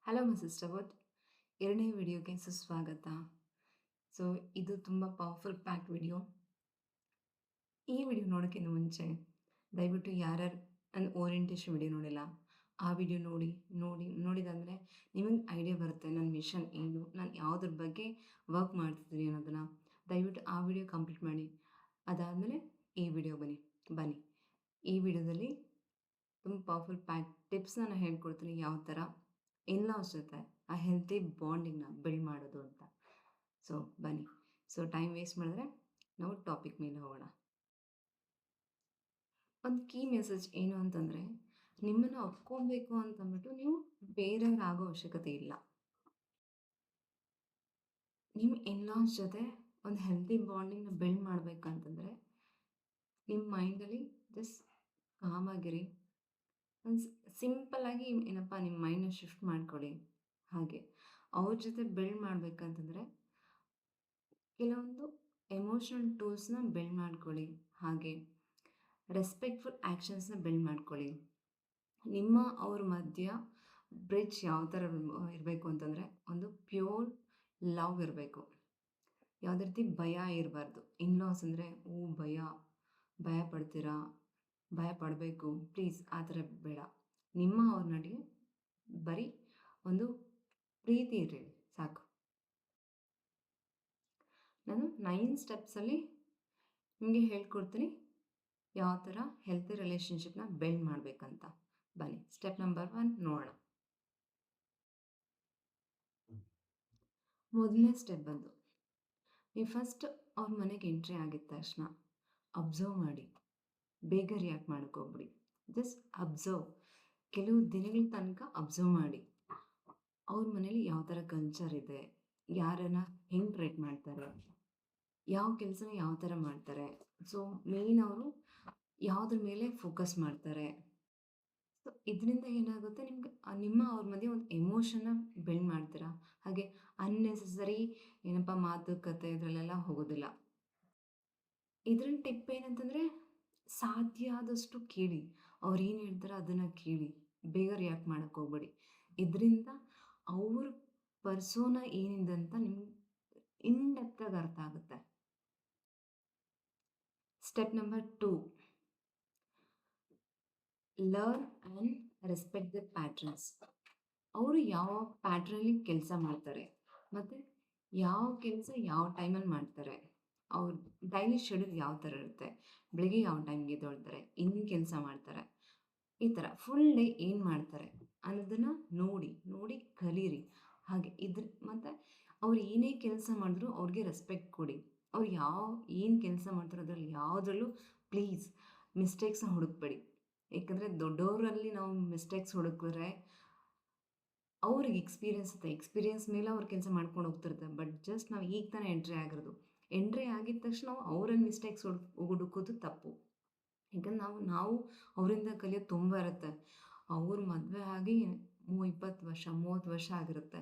Hello my sister wood ಎರಡನೇ ವಿಡಿಯೋಗೆ ಸುಸ್ವಾಗತ. ಸೊ ಇದು ತುಂಬ ಪವರ್ಫುಲ್ ಪ್ಯಾಕ್ ವಿಡಿಯೋ. ಈ ವಿಡಿಯೋ ನೋಡೋಕ್ಕಿಂತ ಮುಂಚೆ ದಯವಿಟ್ಟು ಯಾರ್ಯಾರು ನನ್ನ ಓರಿಯೆಂಟೇಷನ್ ವಿಡಿಯೋ ನೋಡಿಲ್ಲ ಆ ವಿಡಿಯೋ ನೋಡಿದಾದ್ಮೇಲೆ ನಿಮಗೆ ಐಡಿಯಾ ಬರುತ್ತೆ ನನ್ನ ಮಿಷನ್ ಏನು, ನಾನು ಯಾವುದ್ರ ಬಗ್ಗೆ ವರ್ಕ್ ಮಾಡ್ತಿದ್ದೀನಿ ಅನ್ನೋದನ್ನು. ದಯವಿಟ್ಟು ಆ ವಿಡಿಯೋ ಕಂಪ್ಲೀಟ್ ಮಾಡಿ. ಅದಾದಮೇಲೆ ಈ ವಿಡಿಯೋ ಬನ್ನಿ. ಈ ವಿಡಿಯೋದಲ್ಲಿ ತುಂಬ ಪವರ್ಫುಲ್ ಪ್ಯಾಕ್ ಟಿಪ್ಸ್ನ ನಾನು ಹೇಳ್ಕೊಡ್ತೀನಿ, ಯಾವ ಥರ ಇನ್ಲಾಸ್ ಜೊತೆ ಆ ಹೆಲ್ತಿ ಬಾಂಡಿಂಗ್ನ ಬಿಲ್ಡ್ ಮಾಡೋದು ಅಂತ. ಸೊ ಬನ್ನಿ. ಸೊ ಟೈಮ್ ವೇಸ್ಟ್ ಮಾಡಿದ್ರೆ ನಾವು ಟಾಪಿಕ್ ಮೇಲೆ ಹೋಗೋಣ. ಒಂದು ಕೀ ಮೆಸೇಜ್ ಏನು ಅಂತಂದರೆ, ನಿಮ್ಮನ್ನು ಒಪ್ಕೊಬೇಕು ಅಂತಂದ್ಬಿಟ್ಟು ನೀವು ಬೇರೆಯವ್ರು ಆಗೋ ಅವಶ್ಯಕತೆ ಇಲ್ಲ. ನಿಮ್ಮ ಇನ್ಲಾಸ್ ಜೊತೆ ಒಂದು ಹೆಲ್ತಿ ಬಾಂಡಿಂಗ್ನ ಬಿಲ್ಡ್ ಮಾಡಬೇಕಂತಂದರೆ ನಿಮ್ಮ ಮೈಂಡಲ್ಲಿ ಜಸ್ಟ್ ಕಾಮಾಗಿರಿ. ಒಂದು ಸಿಂಪಲ್ಲಾಗಿ ಏನಪ್ಪ ನಿಮ್ಮ ಮೈಂಡ್ನ ಶಿಫ್ಟ್ ಮಾಡ್ಕೊಳ್ಳಿ. ಹಾಗೆ ಅವ್ರ ಜೊತೆ ಬಿಲ್ಡ್ ಮಾಡಬೇಕಂತಂದರೆ ಕೆಲವೊಂದು ಎಮೋಷ್ನಲ್ ಟೂಲ್ಸ್ನ ಬಿಲ್ಡ್ ಮಾಡ್ಕೊಳ್ಳಿ. ಹಾಗೆ ರೆಸ್ಪೆಕ್ಟ್ಫುಲ್ ಆ್ಯಕ್ಷನ್ಸ್ನ ಬಿಲ್ಡ್ ಮಾಡ್ಕೊಳ್ಳಿ. ನಿಮ್ಮ ಅವ್ರ ಮಧ್ಯ ಬ್ರಿಡ್ಜ್ ಯಾವ ಥರ ಇರಬೇಕು ಅಂತಂದರೆ, ಒಂದು ಪ್ಯೂರ್ ಲವ್ ಇರಬೇಕು. ಯಾವುದೇ ರೀತಿ ಭಯ ಇರಬಾರ್ದು. ಇನ್ಲಾಸ್ ಅಂದರೆ ಭಯ ಪಡ್ತೀರಾ, ಭಯ ಪಡಬೇಕು, ಪ್ಲೀಸ್ ಆ ಥರ ಬೇಡ. ನಿಮ್ಮ ಅವ್ರ ನಡುವೆ ಬರೀ ಒಂದು ಪ್ರೀತಿ ಇರಲಿ ಸಾಕು. ನಾನು 9 ಸ್ಟೆಪ್ಸಲ್ಲಿ ನಿಮಗೆ ಹೇಳ್ಕೊಡ್ತೀನಿ ಯಾವ ಥರ ಹೆಲ್ತಿ ರಿಲೇಷನ್ಶಿಪ್ನ ಬಿಲ್ಡ್ ಮಾಡಬೇಕಂತ. ಬನ್ನಿ ಸ್ಟೆಪ್ ನಂಬರ್ 1 ನೋಡೋಣ. ಮೊದಲನೇ ಸ್ಟೆಪ್ ಬಂದು, ನೀವು ಫಸ್ಟ್ ಅವ್ರ ಮನೆಗೆ ಎಂಟ್ರಿ ಆಗಿದ ತಕ್ಷಣ ಅಬ್ಸರ್ವ್ ಮಾಡಿ. ಬೇಗ ರಿಯಾಕ್ಟ್ ಮಾಡ್ಕೋಬಿಡಿ. Just observe. ಕೆಲವು ದಿನಗಳ ತನಕ ಅಬ್ಸರ್ವ್ ಮಾಡಿ ಅವ್ರ ಮನೇಲಿ ಯಾವ ಥರ ಕಲ್ಚರ್ ಇದೆ, ಯಾರನ್ನ ಹೆಂಗೆ ಟ್ರೀಟ್ ಮಾಡ್ತಾರೆ, ಯಾವ ಕೆಲಸನ ಯಾವ ಥರ ಮಾಡ್ತಾರೆ. ಸೊ ಮೇನ್ ಅವರು ಯಾವುದ್ರ ಮೇಲೆ ಫೋಕಸ್ ಮಾಡ್ತಾರೆ. ಸೊ ಇದರಿಂದ ಏನಾಗುತ್ತೆ, ನಿಮ್ಮ ಅವ್ರ ಮಧ್ಯೆ ಒಂದು ಎಮೋಷನ್ನ ಬಿಲ್ಡ್ ಮಾಡ್ತೀರಾ. ಹಾಗೆ ಅನ್ನೆಸೆಸರಿ ಮಾತುಕತೆ ಇದರಲ್ಲೆಲ್ಲ ಹೋಗೋದಿಲ್ಲ. ಇದರಲ್ಲಿ ಟಿಪ್ ಏನಂತಂದರೆ, ಸಾಧ್ಯ ಆದಷ್ಟು ಕೇಳಿ. ಅವ್ರು ಏನು ಹೇಳ್ತಾರೆ ಅದನ್ನು ಕೇಳಿ. ಬೇಗ ರಿಯಾಕ್ಟ್ ಮಾಡೋಕ್ಕೆ ಹೋಗ್ಬೇಡಿ. ಇದರಿಂದ ಅವ್ರ ಪರ್ಸೋನ ಏನಿದೆ ಅಂತ ನಿಮ್ಗೆ ಇನ್ಡೆಪ್ತಾಗಿ ಅರ್ಥ ಆಗುತ್ತೆ. Step number 2, learn and respect the patterns. ಅವರು ಯಾವ ಪ್ಯಾಟ್ರಲ್ಲಿ ಕೆಲಸ ಮಾಡ್ತಾರೆ ಮತ್ತು ಯಾವ ಕೆಲಸ ಯಾವ ಟೈಮಲ್ಲಿ ಮಾಡ್ತಾರೆ, ಅವ್ರ ಡೈಲಿ ಶೆಡ್ಯೂಲ್ ಯಾವ ಥರ ಇರುತ್ತೆ, ಬೆಳಿಗ್ಗೆ ಯಾವ ಟೈಮ್ಗೆ ಎದ್ದೇಳ್ತಾರೆ, ಏನು ಕೆಲಸ ಮಾಡ್ತಾರೆ, ಈ ಥರ ಫುಲ್ ಡೇ ಏನು ಮಾಡ್ತಾರೆ ಅನ್ನೋದನ್ನು ನೋಡಿ ಕಲೀರಿ. ಹಾಗೆ ಮತ್ತು ಅವ್ರು ಏನೇ ಕೆಲಸ ಮಾಡಿದ್ರು ಅವ್ರಿಗೆ ರೆಸ್ಪೆಕ್ಟ್ ಕೊಡಿ. ಅವ್ರು ಏನು ಕೆಲಸ ಮಾಡ್ತಾರೋ ಅದರಲ್ಲಿ ಯಾವುದ್ರಲ್ಲೂ ಪ್ಲೀಸ್ ಮಿಸ್ಟೇಕ್ಸ್ನ ಹುಡುಕಬೇಡಿ. ಏಕೆಂದರೆ ದೊಡ್ಡವರಲ್ಲಿ ನಾವು ಮಿಸ್ಟೇಕ್ಸ್ ಹುಡುಕಿದ್ರೆ ಅವ್ರಿಗೆ ಎಕ್ಸ್ಪೀರಿಯನ್ಸ್ ಮೇಲೆ ಅವ್ರು ಕೆಲಸ ಮಾಡ್ಕೊಂಡು ಹೋಗ್ತಿರ್ತಾರೆ. ಬಟ್ ಜಸ್ಟ್ ನಾವು ಈಗ ತಾನೇ ಎಂಟ್ರಿ ಆಗಿದ ತಕ್ಷಣ ಅವರಲ್ಲಿ ಮಿಸ್ಟೇಕ್ಸ್ ಹುಡುಕೋದು ತಪ್ಪು. ಯಾಕಂದ್ರೆ ನಾವು ಅವರಿಂದ ಕಲಿಯೋದು ತುಂಬ ಇರುತ್ತೆ. ಅವ್ರ ಮದುವೆ ಆಗಿ 20 ವರ್ಷ 30 ವರ್ಷ ಆಗಿರುತ್ತೆ.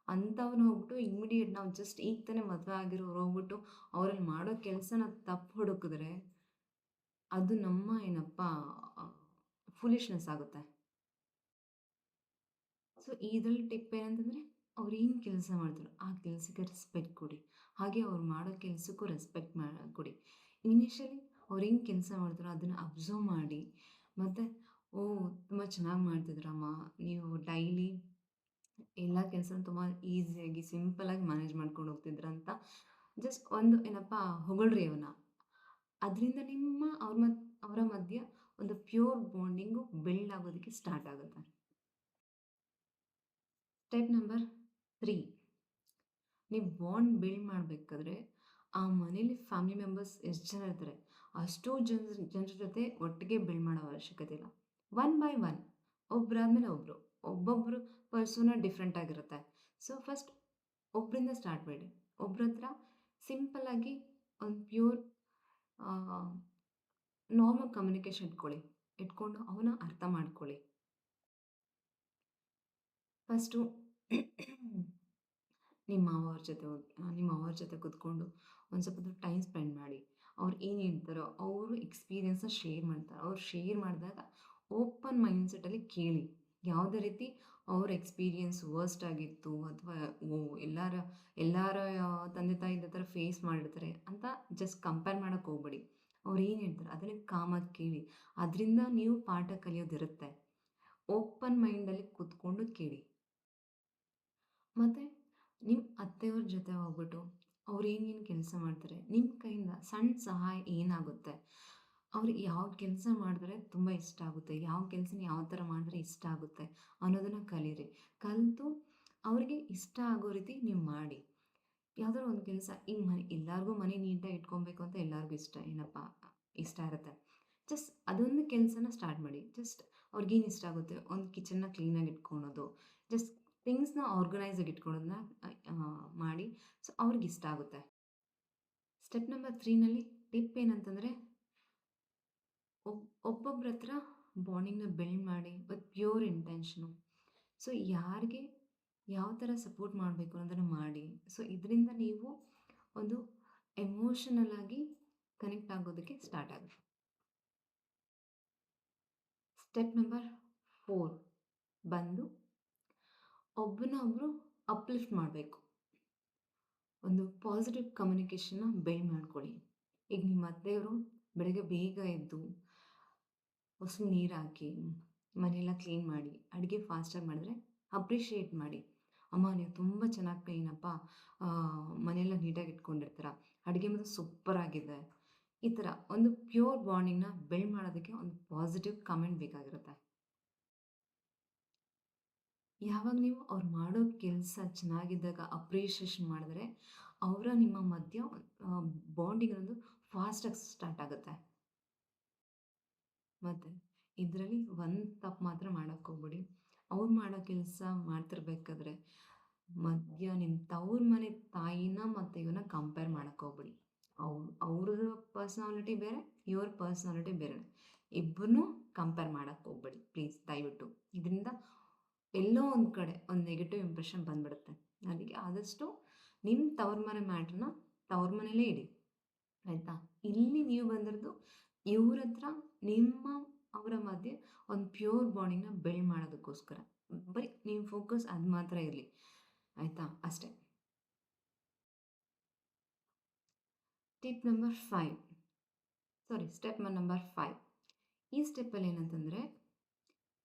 ಅಂಥವ್ರನ್ನ ಹೋಗ್ಬಿಟ್ಟು ಇಮ್ಮಿಡಿಯೇಟ್ ನಾವು ಜಸ್ಟ್ ಈಗ ತಾನೇ ಮದುವೆ ಆಗಿರೋರು ಹೋಗ್ಬಿಟ್ಟು ಅವರಲ್ಲಿ ಮಾಡೋ ಕೆಲಸನ ತಪ್ಪು ಹುಡುಕಿದ್ರೆ ಅದು ನಮ್ಮ ಫುಲಿಶ್ನೆಸ್ ಆಗುತ್ತೆ. ಸೊ ಇದರಲ್ಲಿ ಟಿಪ್ ಏನಂತಂದರೆ, ಅವ್ರು ಏನು ಕೆಲಸ ಮಾಡ್ತಾರೋ ಆ ಕೆಲಸಕ್ಕೆ ರೆಸ್ಪೆಕ್ಟ್ ಕೊಡಿ. ಹಾಗೆ ಅವ್ರು ಮಾಡೋ ಕೆಲಸಕ್ಕೂ ರೆಸ್ಪೆಕ್ಟ್ ಕೊಡಿ. ಇನಿಷಿಯಲಿ ಅವ್ರು ಏನು ಕೆಲಸ ಮಾಡ್ತಾರೋ ಅದನ್ನು ಅಬ್ಸರ್ವ್ ಮಾಡಿ. ಮತ್ತು ತುಂಬ ಚೆನ್ನಾಗಿ ಮಾಡ್ತಿದ್ರಮ್ಮ, ನೀವು ಡೈಲಿ ಎಲ್ಲ ಕೆಲಸನ ತುಂಬ ಈಸಿಯಾಗಿ ಸಿಂಪಲಾಗಿ ಮ್ಯಾನೇಜ್ ಮಾಡ್ಕೊಂಡು ಹೋಗ್ತಿದ್ರ ಅಂತ ಜಸ್ಟ್ ಒಂದು ಹೊಗಳ್ರಿ ಅವನ್ನ. ಅದರಿಂದ ಅವರ ಮಧ್ಯೆ ಒಂದು ಪ್ಯೂರ್ ಬಾಂಡಿಂಗು ಬಿಲ್ಡ್ ಆಗೋದಕ್ಕೆ ಸ್ಟಾರ್ಟ್ ಆಗುತ್ತೆ. ಸ್ಟೆಪ್ ನಂಬರ್ 3, ನೀವು ಬಾಂಡ್ ಬಿಲ್ಡ್ ಮಾಡಬೇಕಾದ್ರೆ ಆ ಮನೇಲಿ ಫ್ಯಾಮಿಲಿ ಮೆಂಬರ್ಸ್ ಎಷ್ಟು ಜನ ಇರ್ತಾರೆ ಅಷ್ಟೂ ಜನರ ಜೊತೆ ಒಟ್ಟಿಗೆ ಬಿಲ್ಡ್ ಮಾಡೋ ಅವಶ್ಯಕತೆ ಇಲ್ಲ. 1 by 1 ಒಬ್ಬರಾದ್ಮೇಲೆ ಒಬ್ಬೊಬ್ಬರು ಪರ್ಸೋನ ಡಿಫ್ರೆಂಟ್ ಆಗಿರುತ್ತೆ. ಸೊ ಫಸ್ಟ್ ಒಬ್ಬರಿಂದ ಸ್ಟಾರ್ಟ್ ಮಾಡಿ. ಒಬ್ಬರ ಹತ್ರ ಸಿಂಪಲ್ಲಾಗಿ ಒಂದು ಪ್ಯೂರ್ ನಾರ್ಮಲ್ ಕಮ್ಯುನಿಕೇಷನ್ ಇಟ್ಕೊಂಡು ಅವನ ಅರ್ಥ ಮಾಡ್ಕೊಳ್ಳಿ. ಫಸ್ಟು ನಿಮ್ಮ ಅವ್ರ ಜೊತೆ ಕೂತ್ಕೊಂಡು ಒಂದು ಸ್ವಲ್ಪ ಹೊತ್ತು ಟೈಮ್ ಸ್ಪೆಂಡ್ ಮಾಡಿ. ಅವ್ರು ಏನು ಹೇಳ್ತಾರೋ ಅವರು ಎಕ್ಸ್ಪೀರಿಯನ್ಸ್ನ ಶೇರ್ ಮಾಡ್ತಾರೆ. ಅವ್ರು ಶೇರ್ ಮಾಡಿದಾಗ ಓಪನ್ ಮೈಂಡ್ಸೆಟ್ಟಲ್ಲಿ ಕೇಳಿ. ಯಾವುದೇ ರೀತಿ ಅವ್ರ ಎಕ್ಸ್ಪೀರಿಯನ್ಸ್ ವರ್ಸ್ಟ್ ಆಗಿತ್ತು ಅಥವಾ ಎಲ್ಲರ ಎಲ್ಲರ ತಂದೆ ತಾಯಿ ಇದೇ ಥರ ಫೇಸ್ ಮಾಡಿರ್ತಾರೆ ಅಂತ ಜಸ್ಟ್ ಕಂಪೇರ್ ಮಾಡೋಕ್ಕೆ ಹೋಗ್ಬೇಡಿ. ಅವ್ರು ಏನು ಹೇಳ್ತಾರೆ ಅದನ್ನೇ ಕಾಮಾಗಿ ಕೇಳಿ. ಅದರಿಂದ ನೀವು ಪಾಠ ಕಲಿಯೋದಿರುತ್ತೆ. ಓಪನ್ ಮೈಂಡಲ್ಲಿ ಕೂತ್ಕೊಂಡು ಕೇಳಿ. ಮತ್ತು ನಿಮ್ಮ ಅತ್ತೆಯವ್ರ ಜೊತೆ ಹೋಗ್ಬಿಟ್ಟು ಅವ್ರು ಏನೇನು ಕೆಲಸ ಮಾಡ್ತಾರೆ, ನಿಮ್ಮ ಕೈಯಿಂದ ಸಣ್ಣ ಸಹಾಯ ಏನಾಗುತ್ತೆ, ಅವ್ರು ಯಾವ ಕೆಲಸ ಮಾಡಿದ್ರೆ ತುಂಬ ಇಷ್ಟ ಆಗುತ್ತೆ, ಯಾವ ಕೆಲಸನ ಯಾವ ಥರ ಮಾಡಿದ್ರೆ ಇಷ್ಟ ಆಗುತ್ತೆ ಅನ್ನೋದನ್ನು ಕಲೀರಿ. ಕಲಿತು ಅವ್ರಿಗೆ ಇಷ್ಟ ಆಗೋ ರೀತಿ ನೀವು ಮಾಡಿ. ಯಾವ್ದಾದ್ರು ಒಂದು ಕೆಲಸ ಈಗ ಎಲ್ಲರಿಗೂ ಮನೆ ನೀಟಾಗಿ ಇಟ್ಕೊಬೇಕು ಅಂತ ಎಲ್ಲರಿಗೂ ಇಷ್ಟ ಇರುತ್ತೆ. ಜಸ್ಟ್ ಅದೊಂದು ಕೆಲಸನ ಸ್ಟಾರ್ಟ್ ಮಾಡಿ. ಜಸ್ಟ್ ಅವ್ರಿಗೇನು ಇಷ್ಟ ಆಗುತ್ತೆ, ಒಂದು ಕಿಚನ್ನ ಕ್ಲೀನಾಗಿ ಇಟ್ಕೊಳೋದು, ಜಸ್ಟ್ ಥಿಂಗ್ಸ್‌ನ ಆರ್ಗನೈಸಾಗಿ ಇಟ್ಕೊಳ್ಳೋದನ್ನ ಮಾಡಿ. ಸೊ ಅವ್ರಿಗಿಷ್ಟ ಆಗುತ್ತೆ. ಸ್ಟೆಪ್ ನಂಬರ್ 3ನಲ್ಲಿ ಟಿಪ್ ಏನಂತಂದರೆ, ಒಬ್ಬೊಬ್ರ ಹತ್ರ ಬಾಂಡಿಂಗ್‌ನ ಬಿಲ್ಡ್ ಮಾಡಿ ವಿತ್ ಪ್ಯೂರ್ ಇಂಟೆನ್ಷನು. ಸೊ ಯಾರಿಗೆ ಯಾವ ಥರ ಸಪೋರ್ಟ್ ಮಾಡಬೇಕು ಅನ್ನೋದನ್ನು ಮಾಡಿ. ಸೊ ಇದರಿಂದ ನೀವು ಒಂದು ಎಮೋಷನಲ್ ಆಗಿ ಕನೆಕ್ಟ್ ಆಗೋದಕ್ಕೆ ಸ್ಟಾರ್ಟ್ ಆಗುತ್ತೆ. ಸ್ಟೆಪ್ ನಂಬರ್ 4 ಬಂದು ಒಬ್ಬರನ್ನೊಬ್ಬರು ಅಪ್ಲಿಫ್ಟ್ ಮಾಡಬೇಕು. ಒಂದು ಪಾಸಿಟಿವ್ ಕಮ್ಯುನಿಕೇಷನ್ನ ಬಿಲ್ಡ್ ಮಾಡ್ಕೊಳ್ಳಿ. ಈಗ ನಿಮ್ಮ ಅತ್ತೆಯವರು ಬೆಳಗ್ಗೆ ಬೇಗ ಎದ್ದು ಹೊಸ ನೀರು ಹಾಕಿ ಮನೆಯೆಲ್ಲ ಕ್ಲೀನ್ ಮಾಡಿ ಅಡುಗೆ ಫಾಸ್ಟಾಗಿ ಮಾಡಿದ್ರೆ ಅಪ್ರಿಷಿಯೇಟ್ ಮಾಡಿ. ಅಮ್ಮ ನೀವು ತುಂಬ ಚೆನ್ನಾಗಿ ಕ್ಲೀನಪ್ಪ, ಮನೆಯೆಲ್ಲ ನೀಟಾಗಿ ಇಟ್ಕೊಂಡಿರ್ತೀರ, ಅಡುಗೆ ಮಾತ್ರ ಸೂಪರಾಗಿದೆ. ಈ ಥರ ಒಂದು ಪ್ಯೂರ್ ಬಾಂಡಿಂಗ್ನ ಬಿಲ್ಡ್ ಮಾಡೋದಕ್ಕೆ ಒಂದು ಪಾಸಿಟಿವ್ ಕಮೆಂಟ್ ಬೇಕಾಗಿರುತ್ತೆ. ಯಾವಾಗ ನೀವು ಅವ್ರು ಮಾಡೋ ಕೆಲಸ ಚೆನ್ನಾಗಿದ್ದಾಗ ಅಪ್ರಿಷಿಯೇಷನ್ ಮಾಡಿದ್ರೆ ಅವರ ನಿಮ್ಮ ಮಧ್ಯ ಬಾಂಡಿಂಗ್ ಅನ್ನೋದು ಫಾಸ್ಟಾಗಿ ಸ್ಟಾರ್ಟ್ ಆಗುತ್ತೆ. ಮತ್ತು ಇದರಲ್ಲಿ ಒಂದು ತಪ್ಪು ಮಾತ್ರ ಮಾಡೋಕ್ಕೆ ಹೋಗ್ಬೇಡಿ. ಅವ್ರು ಮಾಡೋ ಕೆಲಸ ಮಾಡ್ತಿರ್ಬೇಕಾದ್ರೆ ಮಧ್ಯ ನಿಮ್ಮ ತವ್ರ ಮನೆ ತಾಯಿನ ಮತ್ತು ಇವನ್ನ ಕಂಪೇರ್ ಮಾಡೋಕ್ಕೆ ಹೋಗ್ಬೇಡಿ. ಅವ್ರದ್ದು ಪರ್ಸ್ನಾಲಿಟಿ ಬೇರೆ, ಇವ್ರ ಪರ್ಸ್ನಾಲಿಟಿ ಬೇರೆ. ಇಬ್ಬರನ್ನೂ ಕಂಪೇರ್ ಮಾಡೋಕ್ಕೆ ಹೋಗ್ಬೇಡಿ ಪ್ಲೀಸ್, ದಯವಿಟ್ಟು. ಇದರಿಂದ ಎಲ್ಲೋ ಒಂದು ಕಡೆ ಒಂದು ನೆಗೆಟಿವ್ ಇಂಪ್ರೆಷನ್ ಬಂದ್ಬಿಡುತ್ತೆ. ಅದಕ್ಕೆ ಆದಷ್ಟು ನಿಮ್ಮ ತವ್ರ ಮನೆ ಮ್ಯಾಟ್ರನ್ನ ತವ್ರ ಮನೇಲೇ ಇಡಿ, ಆಯಿತಾ? ಇಲ್ಲಿ ನೀವು ಬಂದಿರೋದು ಇವ್ರ ಹತ್ರ ಅವರ ಮಧ್ಯೆ ಒಂದು ಪ್ಯೂರ್ ಬಾಂಡಿಂಗ್ನ ಬಿಲ್ಡ್ ಮಾಡೋದಕ್ಕೋಸ್ಕರ. ಬರೀ ನಿಮ್ಮ ಫೋಕಸ್ ಅದು ಮಾತ್ರ ಇರಲಿ, ಆಯಿತಾ? ಅಷ್ಟೇ. Step number 5. ಈ ಸ್ಟೆಪ್ಪಲ್ಲಿ ಏನಂತಂದರೆ,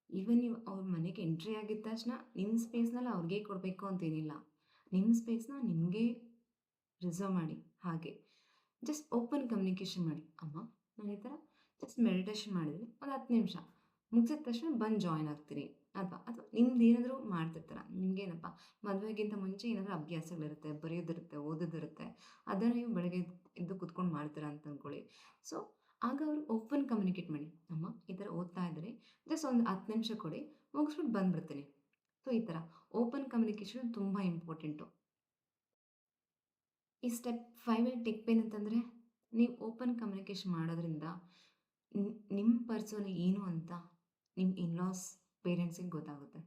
ಈವನ್ ನೀವು ಅವ್ರ ಮನೆಗೆ ಎಂಟ್ರಿ ಆಗಿದ ತಕ್ಷಣ ನಿಮ್ಮ ಸ್ಪೇಸ್ನಲ್ಲಿ ಅವ್ರಿಗೆ ಕೊಡಬೇಕು ಅಂತೇನಿಲ್ಲ. ನಿಮ್ಮ ಸ್ಪೇಸ್ನ ನಿಮಗೆ ರಿಸರ್ವ್ ಮಾಡಿ. ಹಾಗೆ ಜಸ್ಟ್ ಓಪನ್ ಕಮ್ಯುನಿಕೇಷನ್ ಮಾಡಿ. ಅಮ್ಮ ನಾನು ಈ ಥರ ಜಸ್ಟ್ ಮೆಡಿಟೇಷನ್ ಮಾಡಿದರೆ ಒಂದು 10 ನಿಮಿಷ ಮುಗಿಸಿದ ತಕ್ಷಣ ಬಂದು ಜಾಯ್ನ್ ಆಗ್ತೀನಿ. ಅಥವಾ ನಿಮ್ದು ಏನಾದರೂ ಮಾಡ್ತಿರ್ತೀರ, ನಿಮಗೇನಪ್ಪ ಮದುವೆಗಿಂತ ಮುಂಚೆ ಏನಾದರೂ ಅಭ್ಯಾಸಗಳಿರುತ್ತೆ, ಬರೆಯೋದಿರುತ್ತೆ, ಓದೋದಿರುತ್ತೆ, ಅದನ್ನು ನೀವು ಬೆಳಗ್ಗೆ ಎದ್ದು ಕೂತ್ಕೊಂಡು ಮಾಡ್ತೀರಾ ಅಂತ ಅಂದ್ಕೊಳ್ಳಿ. ಸೊ ಆಗ ಅವರು ಓಪನ್ ಕಮ್ಯುನಿಕೇಟ್ ಮಾಡಿ. ಅಮ್ಮ ಈ ಥರ ಓದ್ತಾ ಇದ್ದರೆ ಜಸ್ಟ್ ಒಂದು 10 ನಿಮಿಷ ಕೊಡಿ, ಮುಗಿಸ್ಬಿಟ್ಟು ಬಂದುಬಿಡ್ತೀನಿ. ಸೊ ಈ ಥರ ಓಪನ್ ಕಮ್ಯುನಿಕೇಷನ್ ತುಂಬ ಇಂಪಾರ್ಟೆಂಟು. ಈ ಸ್ಟೆಪ್ 5 ಟಿಪ್ ಏನಂತಂದರೆ, ನೀವು ಓಪನ್ ಕಮ್ಯುನಿಕೇಷನ್ ಮಾಡೋದ್ರಿಂದ ನಿಮ್ಮ ಪರ್ಸನ್ ಏನು ಅಂತ ನಿಮ್ಮ ಇನ್ಲಾಸ್ ಪೇರೆಂಟ್ಸಿಗೆ ಗೊತ್ತಾಗುತ್ತೆ.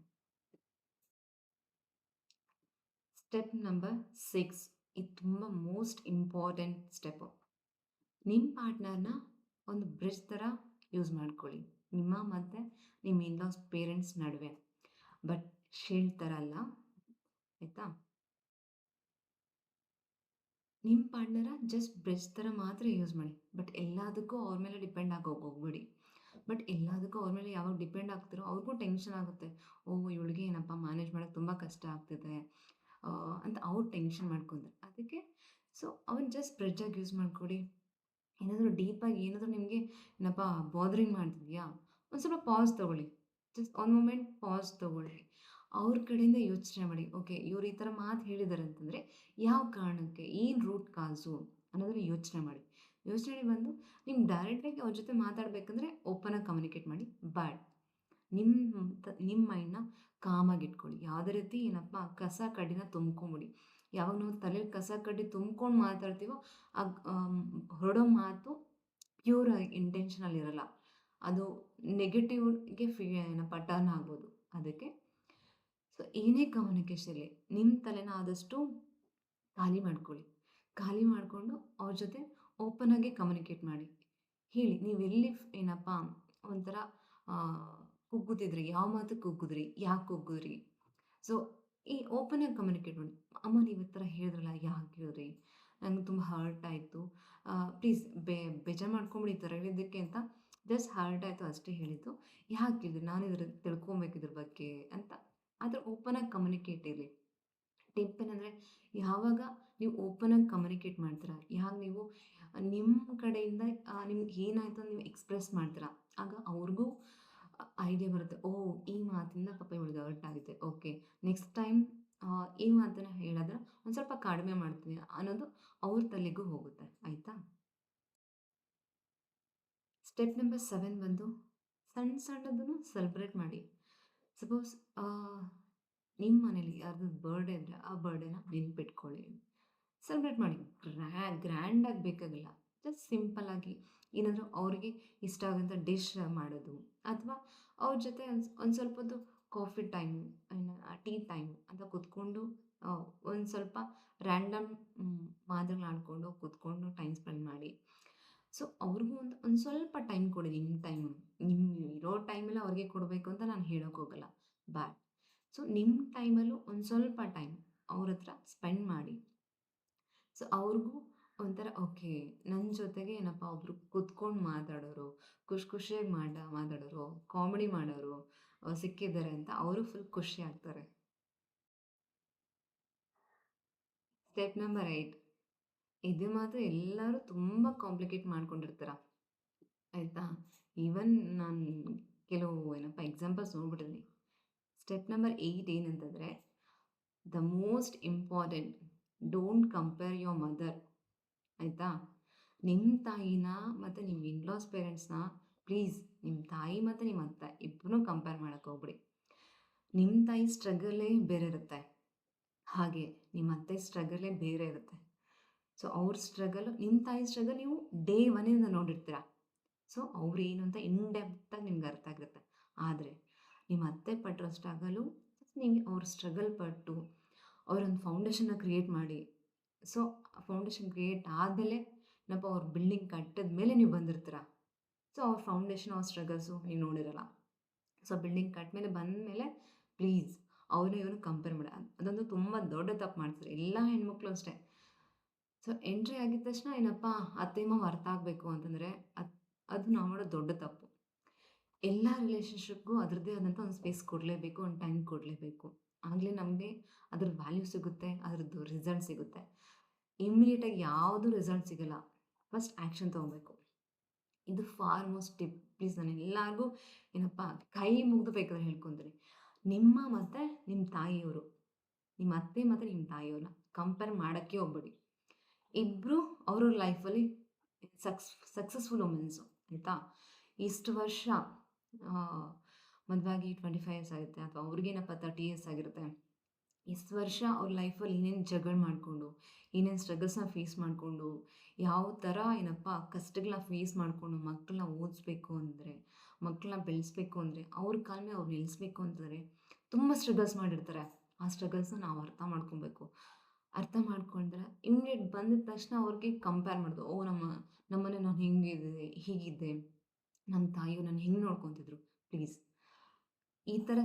ಸ್ಟೆಪ್ ನಂಬರ್ 6, ಇದು ತುಂಬ ಮೋಸ್ಟ್ ಇಂಪಾರ್ಟೆಂಟ್ ಸ್ಟೆಪ್ಪು. ನಿಮ್ಮ ಪಾರ್ಟ್ನರ್ನ ಒಂದು ಬ್ರಿಡ್ಜ್ ಥರ ಯೂಸ್ ಮಾಡ್ಕೊಳ್ಳಿ ನಿಮ್ಮ ಮತ್ತು ನಿಮ್ಮ ಇನ್ಲಾಸ್ ಪೇರೆಂಟ್ಸ್ ನಡುವೆ. ಬಟ್ ಶೀಲ್ಡ್ ಥರ ಅಲ್ಲ, ಆಯಿತಾ? ನಿಮ್ಮ ಪಾರ್ಟ್ನರ ಜಸ್ಟ್ ಬ್ರಿಡ್ಜ್ ಥರ ಮಾತ್ರ ಯೂಸ್ ಮಾಡಿ. ಬಟ್ ಎಲ್ಲದಕ್ಕೂ ಅವ್ರ ಮೇಲೆ ಡಿಪೆಂಡ್ ಹೋಗ್ಬೇಡಿ. ಬಟ್ ಎಲ್ಲದಕ್ಕೂ ಅವ್ರ ಮೇಲೆ ಯಾವಾಗ ಡಿಪೆಂಡ್ ಆಗ್ತಿರೋ ಅವ್ರಿಗೂ ಟೆನ್ಷನ್ ಆಗುತ್ತೆ. ಇವಳಿಗೆ ಏನಪ್ಪ ಮ್ಯಾನೇಜ್ ಮಾಡೋಕ್ಕೆ ತುಂಬ ಕಷ್ಟ ಆಗ್ತಿದೆ ಅಂತ ಅವ್ರು ಟೆನ್ಷನ್ ಮಾಡ್ಕೊತಾರೆ. ಅದಕ್ಕೆ ಸೊ ಅವ್ನು ಜಸ್ಟ್ ಬ್ರಿಡ್ಜಾಗಿ ಯೂಸ್ ಮಾಡಿಕೊಡಿ. ಏನಾದರೂ ಡೀಪಾಗಿ ಏನಾದರೂ ನಿಮಗೆ ಬಾದರಿಂಗ್ ಮಾಡ್ತಿದೆಯಾ, ಒಂದು ಸ್ವಲ್ಪ ಪಾಸ್ ತೊಗೊಳ್ಳಿ. ಜಸ್ಟ್ ಒಂದು ಮೂಮೆಂಟ್ ಪಾಸ್ ತೊಗೊಳ್ಳಿ. ಅವ್ರ ಕಡೆಯಿಂದ ಯೋಚನೆ ಮಾಡಿ. ಓಕೆ, ಇವ್ರು ಈ ಥರ ಮಾತು ಹೇಳಿದ್ದಾರೆ ಅಂತಂದರೆ ಯಾವ ಕಾರಣಕ್ಕೆ, ಏನು ರೂಟ್ ಕಾಸು ಅನ್ನೋದನ್ನು ಯೋಚನೆ ಮಾಡಿ. ಬಂದು ನೀವು ಡೈರೆಕ್ಟಾಗಿ ಅವ್ರ ಜೊತೆ ಮಾತಾಡಬೇಕಂದ್ರೆ ಓಪನಾಗಿ ಕಮ್ಯುನಿಕೇಟ್ ಮಾಡಿ. ಬಟ್ ನಿಮ್ಮ ಮೈಂಡ್ನ ಕಾಮಾಗಿ ಇಟ್ಕೊಳ್ಳಿ. ಯಾವುದೇ ರೀತಿ ಕಸ ಕಡ್ಡಿನ ತುಂಬ್ಕೊಂಬಿಡಿ. ಯಾವಾಗ ನಾವು ತಲೆಯಲ್ಲಿ ಕಸ ಕಡ್ಡಿ ತುಂಬ್ಕೊಂಡು ಮಾತಾಡ್ತೀವೋ ಹೊರಡೋ ಮಾತು ಪ್ಯೂರ್ ಇಂಟೆನ್ಷನಲ್ಲಿ ಇರಲ್ಲ, ಅದು ನೆಗೆಟಿವ್ಗೆ ಟರ್ನ್ ಆಗ್ಬೋದು. ಅದಕ್ಕೆ ಸೊ ಏನೇ ಕಮ್ಯುನಿಕೇಷನ್ ಇರಲಿ, ನಿಮ್ಮ ತಲೆನ ಆದಷ್ಟು ಖಾಲಿ ಮಾಡಿಕೊಂಡು ಅವ್ರ ಜೊತೆ ಓಪನಾಗಿ ಕಮ್ಯುನಿಕೇಟ್ ಮಾಡಿ. ಹೇಳಿ ನೀವೆಲ್ಲಿ ಒಂಥರ ಕುಗ್ಗುತ್ತಿದ್ರಿ, ಯಾವ ಮಾತು ಕುಗ್ಗುದ್ರಿ, ಯಾಕೆ ಕುಗ್ಗುದ್ರಿ? ಸೊ ಈ ಓಪನಾಗಿ ಕಮ್ಯುನಿಕೇಟ್ ಮಾಡಿ. ಅಮ್ಮ ನೀವು ಈ ಥರ ಹೇಳಿದ್ರಲ್ಲ ಯಾಕೆ ಹೇಳಿದ್ರಿ? ನಂಗೆ ತುಂಬ ಹರ್ಟ್ ಆಯಿತು. ಪ್ಲೀಸ್ ಬೇಜಾರು ಮಾಡ್ಕೊಂಬಿಡಿ ಈ ಥರ ಹೇಳಿದ್ದಕ್ಕೆ ಅಂತ. ಜಸ್ಟ್ ಹರ್ಟ್ ಆಯಿತು ಅಷ್ಟೇ ಹೇಳಿದ್ದು. ಯಾಕೆ ಹೇಳಿದ್ರಿ? ನಾನು ತಿಳ್ಕೊಬೇಕು ಇದ್ರ ಬಗ್ಗೆ ಅಂತ. ಆದ್ರೆ ಓಪನಾಗಿ ಕಮ್ಯುನಿಕೇಟ್ ಇರಲಿ. ಟಿಪ್ ಏನಂದರೆ, ಯಾವಾಗ ನೀವು ಓಪನಾಗಿ ಕಮ್ಯುನಿಕೇಟ್ ಮಾಡ್ತೀರಾ, ಯಾವಾಗ ನೀವು ನಿಮ್ಮ ಕಡೆಯಿಂದ ನಿಮ್ಗೆ ಏನಾಯಿತು ಅಂತ ನೀವು ಎಕ್ಸ್‌ಪ್ರೆಸ್ ಮಾಡ್ತೀರಾ, ಆಗ ಅವ್ರಿಗೂ ಐಡಿಯಾ ಬರುತ್ತೆ. ಓಹ್! ಈ ಮಾತಿಂದ ಪಾಪ ಇವಳಿಗೆ ಹರ್ಟ್ ಆಗಿದೆ. ಓಕೆ. ನೆಕ್ಸ್ಟ್ ಟೈಮ್ ಈ ಮಾತನ್ನ ಹೇಳಿದ್ರೆ ಒಂದು ಸ್ವಲ್ಪ ಕಡಿಮೆ ಮಾಡ್ತೀನಿ ಅನ್ನೋದು ಅವ್ರ ತಲೆಗೂ ಹೋಗುತ್ತೆ. ಆಯಿತಾ? ಸ್ಟೆಪ್ ನಂಬರ್ 7 ಬಂದು ಸಣ್ಣ ಸಣ್ಣದನ್ನು ಸೆಲೆಬ್ರೇಟ್ ಮಾಡಿ. ಸಪೋಸ್ ನಿಮ್ಮ ಮನೇಲಿ ಯಾರ್ದಾದ್ರು ಬರ್ಡೇ ಇದ್ದರೆ ಆ ಬರ್ಡೇನ ನೆನ್ಪಿಟ್ಕೊಳ್ಳಿ. ಸೆಲೆಬ್ರೇಟ್ ಮಾಡಿ. ಗ್ರ್ಯಾಂಡಾಗಿ ಬೇಕಾಗಿಲ್ಲ. ಜಸ್ಟ್ ಸಿಂಪಲ್ಲಾಗಿ ಏನಾದರೂ ಅವ್ರಿಗೆ ಇಷ್ಟ ಆಗೋಂಥ ಡಿಶ್ ಮಾಡೋದು, ಅಥವಾ ಅವ್ರ ಜೊತೆ ಒಂದು ಸ್ವಲ್ಪ ಹೊತ್ತು ಕಾಫಿ ಟೈಮ್, ಟೀ ಟೈಮ್ ಅಂತ ಕೂತ್ಕೊಂಡು ಒಂದು ಸ್ವಲ್ಪ ರ್ಯಾಂಡಮ್ ಮಾತುಗಳಾಡ್ಕೊಂಡು ಕೂತ್ಕೊಂಡು ಟೈಮ್ ಸ್ಪೆಂಡ್ ಮಾಡಿ. ಸೊ ಅವ್ರಿಗೂ ಒಂದು ಸ್ವಲ್ಪ ಟೈಮ್ ಕೊಡಿ. ನಿಮ್ಮ ಟೈಮ್, ನಿಮ್ಮ ಇರೋ ಟೈಮೆಲ್ಲ ಅವ್ರಿಗೆ ಕೊಡಬೇಕು ಅಂತ ನಾನು ಹೇಳೋಕೆ ಹೋಗಲ್ಲ. ಬಟ್ ಸೊ ನಿಮ್ಮ ಟೈಮಲ್ಲೂ ಒಂದು ಸ್ವಲ್ಪ ಟೈಮ್ ಅವ್ರ ಹತ್ರ ಸ್ಪೆಂಡ್ ಮಾಡಿ. ಸೊ ಅವ್ರಿಗೂ ಒಂಥರ ಓಕೆ, ನನ್ನ ಜೊತೆಗೆ ಏನಪ್ಪ ಒಬ್ಬರು ಕೂತ್ಕೊಂಡು ಮಾತಾಡೋರು, ಖುಷಿಯಾಗಿ ಮಾತಾಡೋರು, ಕಾಮಿಡಿ ಮಾಡೋರು ಸಿಕ್ಕಿದ್ದಾರೆ ಅಂತ ಅವರು ಫುಲ್ ಖುಷಿ ಆಗ್ತಾರೆ. Step number 8. ಇದು ಮಾತ್ರ ಎಲ್ಲರೂ ತುಂಬ ಕಾಂಪ್ಲಿಕೇಟ್ ಮಾಡ್ಕೊಂಡಿರ್ತಾರ. ಆಯಿತಾ? ಈವನ್ ನಾನು ಕೆಲವು ಎಕ್ಸಾಂಪಲ್ಸ್ ನೋಡ್ಬಿಟ್ಟಿದ್ದೀನಿ. ಸ್ಟೆಪ್ ನಂಬರ್ 8 ಏನಂತಂದರೆ, the most important, don't compare your mother. ಆಯಿತಾ? ನಿಮ್ಮ ತಾಯಿನ ಮತ್ತು ನಿಮ್ಮ ಇನ್‌ಲಾಸ್ ಪೇರೆಂಟ್ಸ್‌ನ ಪ್ಲೀಸ್, ನಿಮ್ಮ ತಾಯಿ ಮತ್ತು ನಿಮ್ಮ ಅತ್ತೆ ಇಬ್ಬರನ್ನೂ ಕಂಪೇರ್ ಮಾಡೋಕ್ಕೆ ಹೋಗ್ಬಿಡಿ. ನಿಮ್ಮ ತಾಯಿ ಸ್ಟ್ರಗಲೇ ಬೇರೆ ಇರುತ್ತೆ. ಹಾಗೆ ನಿಮ್ಮ ಅತ್ತೆ ಸ್ಟ್ರಗಲೇ ಬೇರೆ ಇರುತ್ತೆ. ಸೊ ಅವ್ರ ಸ್ಟ್ರಗಲು, ನಿಮ್ಮ ತಾಯಿ ಸ್ಟ್ರಗಲ್ ನೀವು ಡೇ ಒನ್ನಿಂದ ನೋಡಿರ್ತೀರ. ಸೊ ಅವ್ರು ಏನು ಅಂತ ಇನ್ ಡೆಪ್ತಾಗಿ ನಿಮ್ಗೆ ಅರ್ಥ ಆಗಿರುತ್ತೆ. ಆದರೆ ನಿಮ್ಮ ಅತ್ತೆ ಪಟ್ಟಿರೋ ಸ್ಟ್ರಗಲು, ನೀವು ಅವ್ರ ಸ್ಟ್ರಗಲ್ ಪಟ್ಟು ಅವರೊಂದು ಫೌಂಡೇಶನ್ನ ಕ್ರಿಯೇಟ್ ಮಾಡಿ. ಸೊ ಆ ಫೌಂಡೇಶನ್ ಕ್ರಿಯೇಟ್ ಆದಮೇಲೆ ಏನಪ್ಪ ಅವ್ರ ಬಿಲ್ಡಿಂಗ್ ಕಟ್ಟಿದ ಮೇಲೆ ನೀವು ಬಂದಿರ್ತೀರ. ಸೊ ಅವ್ರ ಫೌಂಡೇಶನ್, ಅವ್ರ ಸ್ಟ್ರಗಲ್ಸು ನೀವು ನೋಡಿರಲ್ಲ. ಸೊ ಬಿಲ್ಡಿಂಗ್ ಕಟ್ಟಿದ್ಮೇಲೆ ಬಂದಮೇಲೆ ಪ್ಲೀಸ್ ಅವ್ರನ್ನ ಇವ್ರನ್ನ ಕಂಪೇರ್ ಮಾಡಿ. ಅದೊಂದು ತುಂಬ ದೊಡ್ಡ ತಪ್ಪು ಮಾಡ್ತಾರೆ ಎಲ್ಲ ಹೆಣ್ಮಕ್ಳು ಅಷ್ಟೇ. ಸೊ ಎಂಟ್ರಿ ಆಗಿದ ತಕ್ಷಣ ಏನಪ್ಪ ಅತ್ತೆ ಮಾವ ಅರ್ಥ ಆಗಬೇಕು ಅಂತಂದರೆ ಅದು ನಾವು ಮಾಡೋ ದೊಡ್ಡ ತಪ್ಪು. ಎಲ್ಲ ರಿಲೇಷನ್‌ಶಿಪ್‌ಗೂ ಅದರದ್ದೇ ಆದಂಥ ಒಂದು ಸ್ಪೇಸ್ ಕೊಡಲೇಬೇಕು, ಒಂದು ಟೈಮ್ ಕೊಡಲೇಬೇಕು. ಆಗಲೇ ನಮಗೆ ಅದ್ರ ವ್ಯಾಲ್ಯೂ ಸಿಗುತ್ತೆ, ಅದರದ್ದು ರಿಸಲ್ಟ್ ಸಿಗುತ್ತೆ. ಇಮ್ಮಿಡಿಯೇಟಾಗಿ ಯಾವುದೂ ರಿಸಲ್ಟ್ ಸಿಗಲ್ಲ. ಫಸ್ಟ್ ಆ್ಯಕ್ಷನ್ ತೊಗೊಬೇಕು. ಇದು ಫಾರ್ ಮೋಸ್ಟ್ ಟಿಪ್. ಪ್ಲೀಸ್ ನಾನು ಎಲ್ಲರಿಗೂ ಏನಪ್ಪ ಕೈ ಮುಗಿದು ಬೇಕಾದ್ರೆ ಹೇಳ್ಕೊತೀನಿ. ನಿಮ್ಮ ಮತ್ತು ನಿಮ್ಮ ತಾಯಿಯವರು, ನಿಮ್ಮ ಅತ್ತೆ ಮತ್ತು ನಿಮ್ಮ ತಾಯಿಯವ್ರನ್ನ ಕಂಪೇರ್ ಮಾಡೋಕ್ಕೆ ಹೋಗ್ಬೇಡಿ. ಇಬ್ಬರು ಅವ್ರವ್ರ ಲೈಫಲ್ಲಿ ಸಕ್ಸಸ್ಫುಲ್ ವುಮೆನ್ಸು. ಆಯಿತಾ? ಇಷ್ಟು ವರ್ಷ ಮದುವೆ ಆಗಿ 25 ಇಯರ್ಸ್ ಆಗುತ್ತೆ, ಅಥವಾ ಅವ್ರಿಗೇನಪ್ಪ 30 ಇಯರ್ಸ್ ಆಗಿರುತ್ತೆ. ಇಷ್ಟು ವರ್ಷ ಅವ್ರ ಲೈಫಲ್ಲಿ ಏನೇನು ಜಗಳ ಮಾಡಿಕೊಂಡು, ಏನೇನು ಸ್ಟ್ರಗಲ್ಸ್ನ ಫೇಸ್ ಮಾಡಿಕೊಂಡು, ಯಾವ ಥರ ಏನಪ್ಪ ಕಷ್ಟಗಳನ್ನ ಫೇಸ್ ಮಾಡಿಕೊಂಡು ಮಕ್ಕಳನ್ನ ಓದಿಸ್ಬೇಕು ಅಂದರೆ, ಮಕ್ಕಳನ್ನ ಬೆಳೆಸ್ಬೇಕು ಅಂದರೆ, ಅವ್ರ ಕಾಲ ಮೇಲೆ ಅವ್ರು ನಿಲ್ಲಿಸ್ಬೇಕು ಅಂತಂದರೆ ತುಂಬ ಸ್ಟ್ರಗಲ್ಸ್ ಮಾಡಿರ್ತಾರೆ. ಆ ಸ್ಟ್ರಗಲ್ಸ್ನ ನಾವು ಅರ್ಥ ಮಾಡ್ಕೊಬೇಕು. ಅರ್ಥ ಮಾಡ್ಕೊಂಡ್ರೆ ಇಮ್ಮಿಡಿಯೇಟ್ ಬಂದಿದ ತಕ್ಷಣ ಅವ್ರಿಗೆ ಕಂಪೇರ್ ಮಾಡೋದು. ಓ, ನಮ್ಮನೆ ನಾನು ಹೀಗಿದ್ದೆ, ನಮ್ಮ ತಾಯಿಯವ್ರು ನನ್ನ ಹೆಂಗೆ ನೋಡ್ಕೊತಿದ್ರು. ಪ್ಲೀಸ್ ಈ ಥರ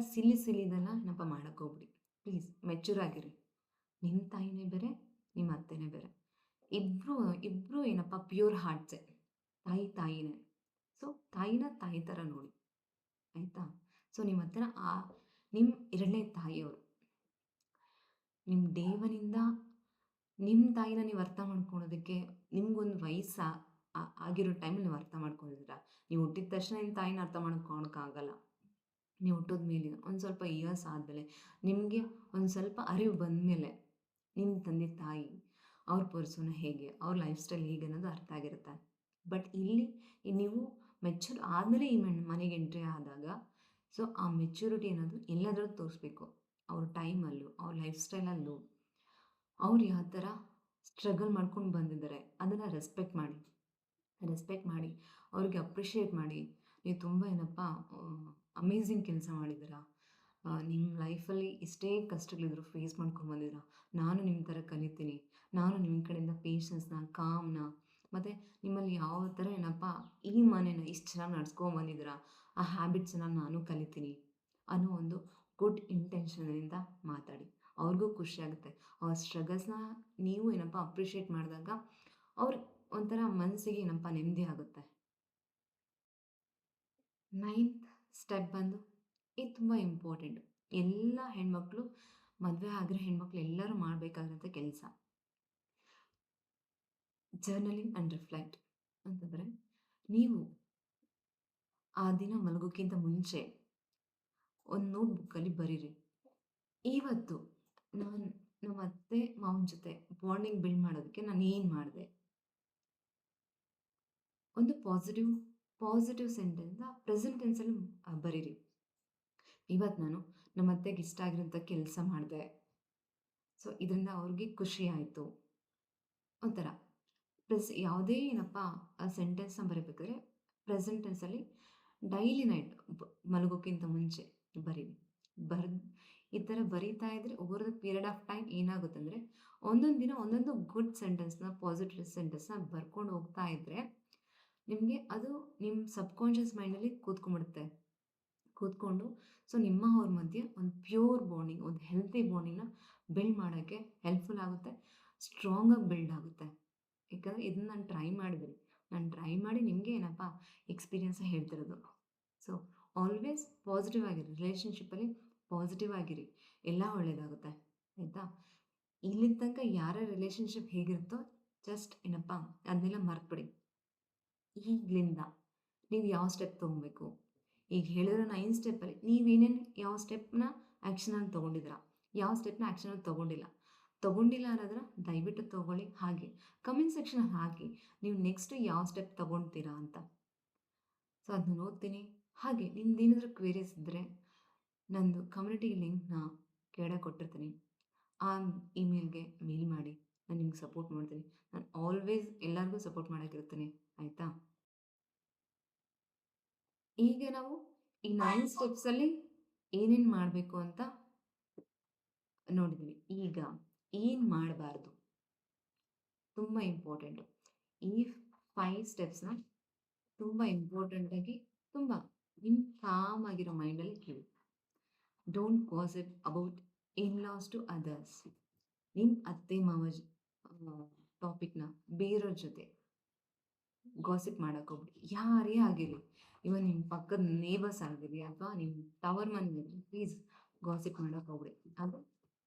ಸಿಲಿದೆಲ್ಲ ಏನಪ್ಪ ಮಾಡೋಕ್ಕೆ ಹೋಗ್ಬಿಡಿ. ಪ್ಲೀಸ್ ಮೆಚ್ಯೂರ್ ಆಗಿರಿ. ನಿಮ್ಮ ತಾಯಿನೇ ಬೇರೆ, ನಿಮ್ಮ ಅತ್ತೆನೇ ಬೇರೆ. ಇಬ್ಬರು ಏನಪ್ಪ ಪ್ಯೂರ್ ಹಾರ್ಟ್ಸೇ. ತಾಯಿನೇ. ಸೊ ತಾಯಿನ ತಾಯಿ ಥರ ನೋಡಿ. ಆಯಿತಾ? ಸೊ ನಿಮ್ಮ ಹತ್ತಿರ ನಿಮ್ಮ 2ನೇ ತಾಯಿಯವರು. ನಿಮ್ಮ ಡೇ ಒನ್ನಿಂದ ನಿಮ್ಮ ತಾಯಿನ ನೀವು ಅರ್ಥ ಮಾಡ್ಕೊಳೋದಕ್ಕೆ ನಿಮ್ಗೊಂದು ವಯಸ್ಸು ಆಗಿರೋ ಟೈಮಲ್ಲಿ ನೀವು ಅರ್ಥ ಮಾಡ್ಕೊಂಡಿದ್ದೀರ. ನೀವು ಹುಟ್ಟಿದ ತಕ್ಷಣ ನಿಮ್ಮ ತಾಯಿನ ಅರ್ಥ ಮಾಡ್ಕೊಳಕ್ಕಾಗಲ್ಲ. ನೀವು ಹುಟ್ಟಿದ ಮೇಲೆ ಒಂದು ಸ್ವಲ್ಪ ಇಯರ್ಸ್ ಆದಮೇಲೆ, ನಿಮಗೆ ಒಂದು ಸ್ವಲ್ಪ ಅರಿವು ಬಂದಮೇಲೆ ನಿಮ್ಮ ತಂದೆ ತಾಯಿ ಅವ್ರ ಪರ್ಸನ ಹೇಗೆ, ಅವ್ರ ಲೈಫ್ ಸ್ಟೈಲ್ ಹೇಗೆ ಅನ್ನೋದು ಅರ್ಥ ಆಗಿರುತ್ತೆ. ಬಟ್ ಇಲ್ಲಿ ನೀವು ಮೆಚ್ಯೂರ್ ಆದಮೇಲೆ ಈ ಮನೆಗೆ ಎಂಟ್ರಿ ಆದಾಗ, ಸೊ ಆ ಮೆಚ್ಯೂರಿಟಿ ಅನ್ನೋದು ಎಲ್ಲಾದರೂ ತೋರಿಸ್ಬೇಕು. ಅವ್ರ ಟೈಮಲ್ಲೂ, ಅವ್ರ ಲೈಫ್ ಸ್ಟೈಲಲ್ಲೂ ಅವ್ರು ಯಾವ ಥರ ಸ್ಟ್ರಗಲ್ ಮಾಡ್ಕೊಂಡು ಬಂದಿದ್ದಾರೆ ಅದನ್ನು ರೆಸ್ಪೆಕ್ಟ್ ಮಾಡಿ ಅವ್ರಿಗೆ ಅಪ್ರಿಷಿಯೇಟ್ ಮಾಡಿ. ನೀವು ತುಂಬ ಏನಪ್ಪ ಅಮೇಝಿಂಗ್ ಕೆಲಸ ಮಾಡಿದ್ದೀರಾ, ನಿಮ್ಮ ಲೈಫಲ್ಲಿ ಎಷ್ಟೇ ಕಷ್ಟಗಳಿದ್ರು ಫೇಸ್ ಮಾಡ್ಕೊಂಡು ಬಂದಿದ್ದೀರಾ, ನಾನು ನಿಮ್ಮ ಥರ ಕಲಿತೀನಿ, ನಾನು ನಿಮ್ಮ ಕಡೆಯಿಂದ ಪೇಷನ್ಸ್ನ, ಕಾಮ್ನ, ಮತ್ತು ನಿಮ್ಮಲ್ಲಿ ಯಾವ ಥರ ಏನಪ್ಪ ಈ ಮನೇನ ಇಷ್ಟು ಚೆನ್ನಾಗಿ ನಡ್ಸ್ಕೊಂಬಂದಿದ್ದೀರಾ, ಆ ಹ್ಯಾಬಿಟ್ಸನ್ನ ನಾನು ಕಲಿತೀನಿ ಅನ್ನೋ ಒಂದು ಗುಡ್ ಇಂಟೆನ್ಷನಿಂದ ಮಾತಾಡಿ. ಅವ್ರಿಗೂ ಖುಷಿಯಾಗುತ್ತೆ. ಅವ್ರ ಸ್ಟ್ರಗಲ್ಸ್‌ನ ನೀವು ಏನಪ್ಪ ಅಪ್ರಿಷಿಯೇಟ್ ಮಾಡಿದಾಗ ಅವ್ರ ಒಂಥರ ಮನಸ್ಸಿಗೆ ಏನಪ್ಪ ನೆಮ್ಮದಿ ಆಗುತ್ತೆ. 9th ಸ್ಟೆಪ್ ಬಂದು ಇದು ತುಂಬ ಇಂಪಾರ್ಟೆಂಟ್. ಎಲ್ಲ ಹೆಣ್ಮಕ್ಳು ಮದುವೆ ಆಗಿರೋ ಹೆಣ್ಮಕ್ಳು ಎಲ್ಲರೂ ಮಾಡಬೇಕಾದಂಥ ಕೆಲಸ. ಜರ್ನಲಿಂಗ್ ಆ್ಯಂಡ್ ರಿಫ್ಲೆಕ್ಟ್ ಅಂತಂದರೆ, ನೀವು ಆ ದಿನ ಮಲಗೋಕ್ಕಿಂತ ಮುಂಚೆ ಒಂದು ನೋಟ್‌ಬುಕ್ಕಲ್ಲಿ ಬರೀರಿ. ಇವತ್ತು ನಾನು ನಮ್ಮ ಅತ್ತೆ ಮಾವನ ಜೊತೆ ಬಾಂಡಿಂಗ್ ಬಿಲ್ಡ್ ಮಾಡೋದಕ್ಕೆ ನಾನು ಏನು ಮಾಡಿದೆ? ಒಂದು ಪಾಸಿಟಿವ್ ಸೆಂಟೆನ್ಸ್‌ನ ಪ್ರೆಸೆಂಟ್ ಟೆನ್ಸಲ್ಲಿ ಬರೀರಿ. ಇವತ್ತು ನಾನು ನಮ್ಮ ಅತ್ತೆಗೆ ಇಷ್ಟ ಆಗಿರೋಂಥ ಕೆಲಸ ಮಾಡಿದೆ. ಸೊ ಇದರಿಂದ ಅವ್ರಿಗೆ ಖುಷಿ ಆಯಿತು. ಒಂಥರ ಯಾವುದೇ ಏನಪ್ಪ ಆ ಸೆಂಟೆನ್ಸ್‌ನ ಬರಿಬೇಕಾದ್ರೆ ಪ್ರೆಸೆಂಟ್ ಟೆನ್ಸಲ್ಲಿ ಡೈಲಿ ನೈಟ್ ಮಲಗೋಕ್ಕಿಂತ ಮುಂಚೆ ಬರೀರಿ. ಬರ್ದ್ ಈ ಥರ ಬರೀತಾ ಇದ್ದರೆ over the period of time ಏನಾಗುತ್ತಂದರೆ, ಒಂದೊಂದು ದಿನ ಒಂದೊಂದು ಗುಡ್ ಸೆಂಟೆನ್ಸ್‌ನ, ಪಾಸಿಟಿವ್ ಸೆಂಟೆನ್ಸ್‌ನ ಬರ್ಕೊಂಡು ಹೋಗ್ತಾ ಇದ್ದರೆ, ನಿಮಗೆ ಅದು ನಿಮ್ಮ ಸಬ್ಕಾನ್ಷಿಯಸ್ ಮೈಂಡಲ್ಲಿ ಕೂತ್ಕೊಂಡ್ಬಿಡುತ್ತೆ. ಕೂತ್ಕೊಂಡು ಸೊ ನಿಮ್ಮ ಅವ್ರ ಮಧ್ಯೆ ಒಂದು ಪ್ಯೂರ್ ಬಾಂಡಿಂಗ್, ಒಂದು ಹೆಲ್ತಿ ಬಾಂಡಿಂಗ್‌ನ ಬಿಲ್ಡ್ ಮಾಡೋಕ್ಕೆ ಹೆಲ್ಪ್‌ಫುಲ್ ಆಗುತ್ತೆ. ಸ್ಟ್ರಾಂಗಾಗಿ ಬಿಲ್ಡ್ ಆಗುತ್ತೆ. ಯಾಕಂದರೆ ಇದನ್ನ ನಾನು ಟ್ರೈ ಮಾಡಿದ್ದೀನಿ. ನಾನು ಟ್ರೈ ಮಾಡಿ ನಿಮಗೆ ಏನಪ್ಪ ಎಕ್ಸ್ಪೀರಿಯನ್ಸ ಹೇಳ್ತಿರೋದು. ಸೊ ಆಲ್ವೇಸ್ ಪಾಸಿಟಿವ್ ಆಗಿರಿ. ರಿಲೇಷನ್‌ಶಿಪ್ಪಲ್ಲಿ ಪಾಸಿಟಿವ್ ಆಗಿರಿ. ಎಲ್ಲ ಒಳ್ಳೆಯದಾಗುತ್ತೆ. ಆಯಿತಾ? ಇಲ್ಲಿ ತನಕ ಯಾರ ರಿಲೇಷನ್‌ಶಿಪ್ ಹೇಗಿರುತ್ತೋ ಜಸ್ಟ್ ಏನಪ್ಪ ಅದನ್ನೆಲ್ಲ ಮರ್ತ್ಬಿಡಿ. ಈಗಲಿಂದ ನೀವು ಯಾವ ಸ್ಟೆಪ್ ತೊಗೊಬೇಕು? ಈಗ ಹೇಳಿರೋ 9 ಸ್ಟೆಪ್ಪಲ್ಲಿ ನೀವೇನೇನು ಯಾವ ಸ್ಟೆಪ್‌ನ ಆ್ಯಕ್ಷನಲ್ಲಿ ತೊಗೊಂಡಿದ್ದೀರಾ? ಯಾವ ಸ್ಟೆಪ್‌ನ ಆ್ಯಕ್ಷನಲ್ಲಿ ತೊಗೊಂಡಿಲ್ಲ ಅನ್ನೋದನ್ನ ದಯವಿಟ್ಟು ತೊಗೊಳ್ಳಿ. ಹಾಗೆ ಕಮೆಂಟ್ ಸೆಕ್ಷನಲ್ಲಿ ಹಾಕಿ ನೀವು ನೆಕ್ಸ್ಟ್ ಯಾವ ಸ್ಟೆಪ್ ತೊಗೊಳ್ತೀರಾ ಅಂತ. ಸೊ ಅದನ್ನ ನೋಡ್ತೀನಿ. ಹಾಗೆ ನಿಮ್ದೇನಾದರೂ ಕ್ವೇರೀಸ್ ಇದ್ದರೆ ನಂದು ಕಮ್ಯುನಿಟಿ ಲಿಂಕ್‌ನ ಕೆಳಗಡೆ ಕೊಟ್ಟಿರ್ತೀನಿ. ಆ ಇಮೇಲ್‌ಗೆ ಮೇಲ್ ಮಾಡಿ. ನಾನು ನಿಮ್ಗೆ ಸಪೋರ್ಟ್ ಮಾಡ್ತೀನಿ. ನಾನು ಆಲ್ವೇಸ್ ಎಲ್ಲರಿಗೂ ಸಪೋರ್ಟ್ ಮಾಡೋಕ್ಕಿರ್ತೀನಿ. ಆಯಿತಾ? ಈಗ ನಾವು ಈ 9 ಸ್ಟೆಪ್ಸಲ್ಲಿ ಏನೇನು ಮಾಡಬೇಕು ಅಂತ ನೋಡಿದ್ವಿ. ಈಗ ಏನು ಮಾಡಬಾರ್ದು? ತುಂಬ ಇಂಪಾರ್ಟೆಂಟು. ಈ 5 ಸ್ಟೆಪ್ಸ್‌ನ ತುಂಬ ಇಂಪಾರ್ಟೆಂಟಾಗಿ ತುಂಬ ನಿಮ್ಮ ಕಾಮ್ ಆಗಿರೋ ಮೈಂಡಲ್ಲಿ ಕೇಳಿ. Don't gossip about in laws to others. ನಿಮ್ಮ ಅತ್ತೆ ಮಾವ ಟಾಪಿಕ್‌ನ ಬೇರೆಯವ್ರ ಜೊತೆ ಗಾಸಿಪ್ ಮಾಡಕ್ಕೆ ಹೋಗ್ಬೇಡಿ. ಯಾರೇ ಆಗಿರಲಿ. ಇವನ್ ನಿಮ್ಮ ಪಕ್ಕದ ನೇಬರ್ಸ್ ಆಗಿರಲಿ ಅಥವಾ ನಿಮ್ಮ ಟವರ್ ಮನೆ ಆಗಿರಲಿ, ಪ್ಲೀಸ್ ಗಾಸಿಪ್ ಮಾಡಕ್ಕೆ ಹೋಗ್ಬೇಡಿ. ಅದು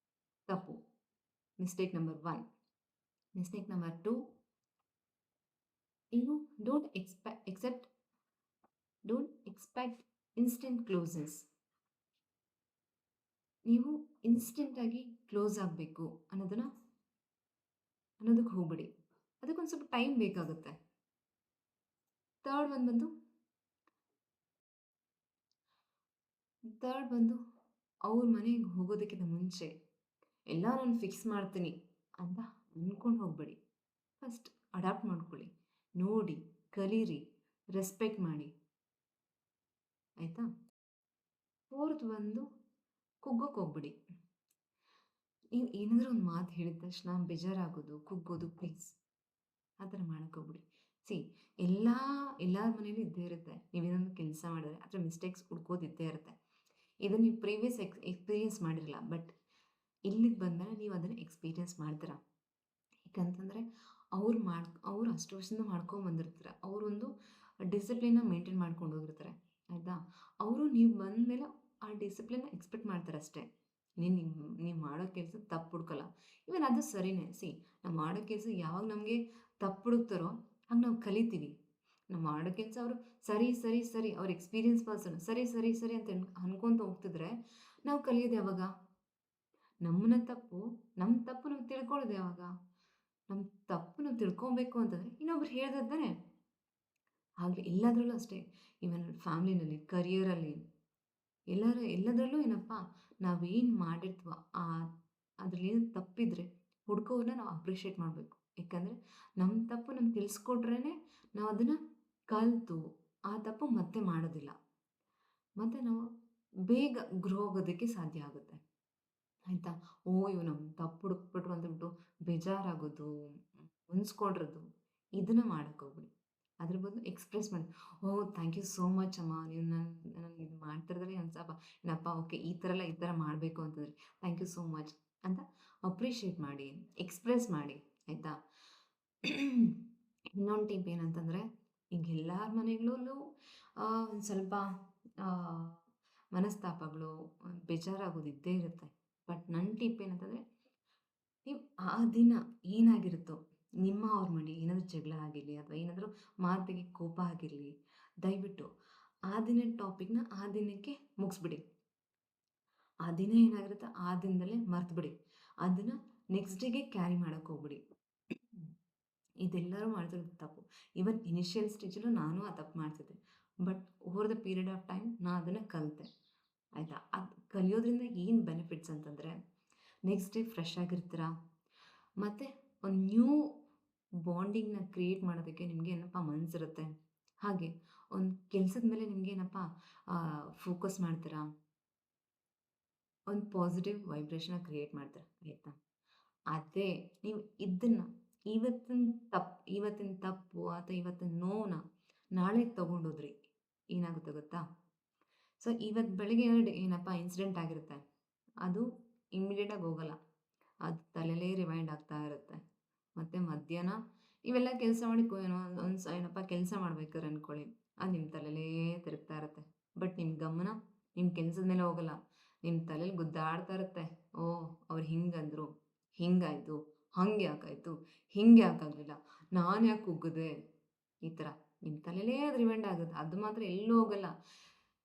ತಪ್ಪು. Mistake number 1. Mistake number 2, you don't expect instant closes. ನೀವು ಇನ್ಸ್ಟೆಂಟಾಗಿ ಕ್ಲೋಸ್ ಆಗಬೇಕು ಅನ್ನೋದಕ್ಕೆ ಹೋಗ್ಬೇಡಿ. ಅದಕ್ಕೊಂದು ಸ್ವಲ್ಪ ಟೈಮ್ ಬೇಕಾಗುತ್ತೆ. ಥರ್ಡ್ ಬಂದು ಅವ್ರ ಮನೆಗೆ ಹೋಗೋದಕ್ಕಿಂತ ಮುಂಚೆ ಎಲ್ಲ ನಾನು ಫಿಕ್ಸ್ ಮಾಡ್ತೀನಿ ಅಂತ ಅಂದ್ಕೊಂಡು ಹೋಗಬೇಡಿ. ಫಸ್ಟ್ ಅಡಾಪ್ಟ್ ಮಾಡ್ಕೊಳ್ಳಿ. ನೋಡಿ, ಕಲೀರಿ, ರೆಸ್ಪೆಕ್ಟ್ ಮಾಡಿ. ಆಯಿತಾ? ಫೋರ್ತ್ ಬಂದು ಕುಗ್ಗೋಕ್ಕೆ ಹೋಗ್ಬೇಡಿ. ನೀವು ಏನಾದರೂ ಒಂದು ಮಾತು ಹೇಳಿದ ತಕ್ಷಣ ಬೇಜಾರಾಗೋದು, ಕುಗ್ಗೋದು, ಪ್ಲೀಸ್ ಆ ಥರ ಮಾಡಕ್ಕೆ ಹೋಗ್ಬೇಡಿ. ಎಲ್ಲರ ಮನೇಲೂ ಇದ್ದೇ ಇರುತ್ತೆ. ನೀವೇನಾದರೂ ಕೆಲಸ ಮಾಡಿದ್ರೆ ಅದರ ಮಿಸ್ಟೇಕ್ಸ್ ಹುಡ್ಕೋದು ಇದ್ದೇ ಇರುತ್ತೆ. ಇದನ್ನು ನೀವು ಪ್ರೀವಿಯಸ್ ಎಕ್ಸ್ಪೀರಿಯನ್ಸ್ ಮಾಡಿರಲ್ಲ. ಬಟ್ ಇಲ್ಲಿಗೆ ಬಂದಮೇಲೆ ನೀವು ಅದನ್ನು ಎಕ್ಸ್ಪೀರಿಯನ್ಸ್ ಮಾಡ್ತೀರಾ. ಯಾಕಂತಂದರೆ ಅವ್ರು ಅಷ್ಟು ವರ್ಷದಿಂದ ಮಾಡ್ಕೊಂಬಂದಿರ್ತಾರೆ. ಅವರೊಂದು ಡಿಸಿಪ್ಲಿನ್ನ ಮೇಂಟೈನ್ ಮಾಡ್ಕೊಂಡು ಹೋಗಿರ್ತಾರೆ. ಆಯಿತಾ? ಅವರು ನೀವು ಬಂದಮೇಲೆ ಆ ಡಿಸಿಪ್ಲಿನ್ನ ಎಕ್ಸ್ಪೆಕ್ಟ್ ಮಾಡ್ತಾರೆ ಅಷ್ಟೇ. ನೀವು ಮಾಡೋ ಕೆಲಸ ತಪ್ಪು ಹುಡ್ಕಲ್ಲ. ಈವನ್ ಅದು ಸರಿನೇ. ನಾವು ಮಾಡೋ ಕೆಲಸ ಯಾವಾಗ ನಮಗೆ ತಪ್ಪು ಹುಡುಕ್ತಾರೋ ಆಗ ನಾವು ಕಲಿತೀವಿ. ನಾವು ಮಾಡೋ ಕೆಲಸ ಅವರು ಸರಿ ಅವ್ರ ಎಕ್ಸ್ಪೀರಿಯನ್ಸ್ ಪರ್ಸನ್ ಸರಿ ಅಂತ ಅನ್ಕೊತ ಹೋಗ್ತಿದ್ರೆ ನಾವು ಕಲಿಯೋದು ಯಾವಾಗ? ನಮ್ಮ ತಪ್ಪು ನಾವು ತಿಳ್ಕೊಳ್ಳೋದು ಯಾವಾಗ? ನಮ್ಮ ತಪ್ಪು ನಾವು ತಿಳ್ಕೊಬೇಕು ಅಂತಂದರೆ ಇನ್ನೊಬ್ರು ಹೇಳಿದ್ರೆ ತಾನೇ. ಹಾಗೆ ಎಲ್ಲದರಲ್ಲೂ ಅಷ್ಟೇ. ಈವನ್ ಫ್ಯಾಮ್ಲಿನಲ್ಲಿ, ಕರಿಯರಲ್ಲಿ ಎಲ್ಲದರಲ್ಲೂ ಏನಪ್ಪ ನಾವೇನು ಮಾಡಿರ್ತೀವೋ ಅದರಲ್ಲಿ ಏನು ತಪ್ಪಿದ್ರೆ ಹುಡ್ಕೋರನ್ನ ನಾವು ಅಪ್ರಿಷಿಯೇಟ್ ಮಾಡಬೇಕು. ಯಾಕಂದರೆ ನಮ್ಮ ತಪ್ಪು ನಮ್ಗೆ ತಿಳಿಸ್ಕೊಟ್ರೇ ನಾವು ಅದನ್ನು ಕಲಿತು ಆ ತಪ್ಪು ಮತ್ತೆ ಮಾಡೋದಿಲ್ಲ. ಮತ್ತು ನಾವು ಬೇಗ ಗ್ರೋ ಆಗೋದಕ್ಕೆ ಸಾಧ್ಯ ಆಗುತ್ತೆ. ಆಯಿತಾ? ಇವು ನಮ್ಮ ತಪ್ಪು ಹುಡುಕ್ಬಿಟ್ರು ಅಂತಂದ್ಬಿಟ್ಟು ಬೇಜಾರಾಗೋದು, ಮುನ್ಸ್ಕೊಂಡಿರೋದು ಇದನ್ನು ಮಾಡೋಕ್ಕೆ ಹೋಗ್ಬೇಡಿ. ಅದ್ರ ಬದಲು ಎಕ್ಸ್‌ಪ್ರೆಸ್ ಮಾಡಿ, "ಓಹ್! ಥ್ಯಾಂಕ್ ಯು ಸೋ ಮಚ್ ಅಮ್ಮ. ನೀವು ನನಗೆ ಇದು ಮಾಡ್ತಿರೋದ್ರಲ್ಲಿ ಒಂದು ಸ್ವಲ್ಪ ಏನಪ್ಪ ಓಕೆ ಈ ಥರ ಎಲ್ಲ ಈ ಥರ ಮಾಡಬೇಕು ಅಂತಂದ್ರೆ ಥ್ಯಾಂಕ್ ಯು ಸೋ ಮಚ್" ಅಂತ ಅಪ್ರಿಷಿಯೇಟ್ ಮಾಡಿ, ಎಕ್ಸ್‌ಪ್ರೆಸ್ ಮಾಡಿ ಆಯಿತಾ? ಇನ್ನೊಂದು ಟಿಪ್ ಏನಂತಂದರೆ, ಈಗ ಎಲ್ಲರ ಮನೆಗಳಲ್ಲೂ ಒಂದು ಸ್ವಲ್ಪ ಆಹ್, ಮನಸ್ತಾಪಗಳು, ಬೇಜಾರಾಗೋದು ಇದ್ದೇ ಇರುತ್ತೆ. ಬಟ್ ನನ್ನ ಟಿಪ್ ಏನಂತಂದರೆ, ನೀವು ಆ ದಿನ ಏನಾಗಿರುತ್ತೋ, ನಿಮ್ಮ ಅವ್ರ ಮನೆ ಏನಾದರೂ ಜಗಳ ಆಗಿರಲಿ ಅಥವಾ ಏನಾದರೂ ಮಾತಿಗೆ ಕೋಪ ಆಗಿರಲಿ, ದಯವಿಟ್ಟು ಆ ದಿನದ ಟಾಪಿಕ್‌ನ ಆ ದಿನಕ್ಕೆ ಮುಗಿಸ್ಬಿಡಿ. ಆ ದಿನ ಏನಾಗಿರುತ್ತೋ ಆ ದಿನದಲ್ಲೇ ಮರ್ತ್ಬಿಡಿ. ಅದನ್ನ ನೆಕ್ಸ್ಟ್ ಡೇಗೆ ಕ್ಯಾರಿ ಮಾಡಕ್ಕೆ ಹೋಗ್ಬಿಡಿ. ಇದೆಲ್ಲರೂ ಮಾಡ್ತಿರೋದು ತಪ್ಪು. ಈವನ್ ಇನಿಷಿಯಲ್ ಸ್ಟೇಜಲ್ಲೂ ನಾನು ಆ ತಪ್ಪು ಮಾಡ್ತಿದ್ದೆ. But over the period of time ನಾನು ಅದನ್ನ ಕಲಿತೆ. ಆಯಿತಾ? ಅದು ಕಲಿಯೋದ್ರಿಂದ ಏನು ಬೆನಿಫಿಟ್ಸ್ ಅಂತಂದರೆ, ನೆಕ್ಸ್ಟ್ ಡೇ ಫ್ರೆಶ್ ಆಗಿರ್ತೀರ. ಮತ್ತು ಒಂದು ನ್ಯೂ ಬಾಂಡಿಂಗ್‌ನ ಕ್ರಿಯೇಟ್ ಮಾಡೋದಕ್ಕೆ ನಿಮಗೆ ಏನಪ್ಪ ಮನಸ್ಸಿರುತ್ತೆ. ಹಾಗೆ ಒಂದು ಕೆಲ್ಸದ ಮೇಲೆ ನಿಮ್ಗೆ ಏನಪ್ಪ ಫೋಕಸ್ ಮಾಡ್ತೀರಾ. ಒಂದು ಪಾಸಿಟಿವ್ ವೈಬ್ರೇಷನ್ನ ಕ್ರಿಯೇಟ್ ಮಾಡ್ತೀರ. ಆಯಿತಾ? ಅದೇ ನೀವು ಇದನ್ನ ಇವತ್ತಿನ ತಪ್ಪು ಅಥವಾ ಇವತ್ತಿನ ನೋವನ್ನ ನಾಳೆಗೆ ತಗೊಂಡೋದ್ರಿ ಏನಾಗುತ್ತೆ ಗೊತ್ತಾ? ಸೊ ಇವತ್ತು ಬೆಳಗ್ಗೆ ಏನಪ್ಪ ಇನ್ಸಿಡೆಂಟ್ ಆಗಿರುತ್ತೆ. ಅದು ಇಮ್ಮಿಡಿಯೇಟಾಗಿ ಹೋಗಲ್ಲ. ಅದು ತಲೆಲೇ ರಿವೈಂಡ್ ಆಗ್ತಾ ಇರುತ್ತೆ. ಮತ್ತು ಮಧ್ಯಾಹ್ನ ನೀವೆಲ್ಲ ಕೆಲಸ ಮಾಡಿ ಏನೋ ಏನಪ್ಪ ಕೆಲಸ ಮಾಡ್ಬೇಕಾರೆ ಅಂದ್ಕೊಳ್ಳಿ, ಅದು ನಿಮ್ಮ ತಲೆಲೇ ತಿರುಗ್ತಾ ಇರುತ್ತೆ. ಬಟ್ ನಿಮ್ಮ ಗಮನ ನಿಮ್ಮ ಕೆಲ್ಸದ ಮೇಲೆ ಹೋಗಲ್ಲ. ನಿಮ್ಮ ತಲೆಲಿ ಗುದ್ದಾಡ್ತಾ ಇರುತ್ತೆ. ಓಹ್! ಅವ್ರು ಹಿಂಗಂದ್ರು, ಹಿಂಗಾಯ್ತು, ಹಂಗೆ ಯಾಕಾಯ್ತು, ಹಿಂಗೆ ಯಾಕಾಗಲಿಲ್ಲ, ನಾನು ಯಾಕೆ ಕುಗ್ಗಿದೆ? ಈ ಥರ ನಿಮ್ಮ ತಲೆಲೇ ಅದು ರಿವೈಂಡ್ ಆಗುತ್ತೆ. ಅದು ಮಾತ್ರ ಎಲ್ಲೂ ಹೋಗಲ್ಲ.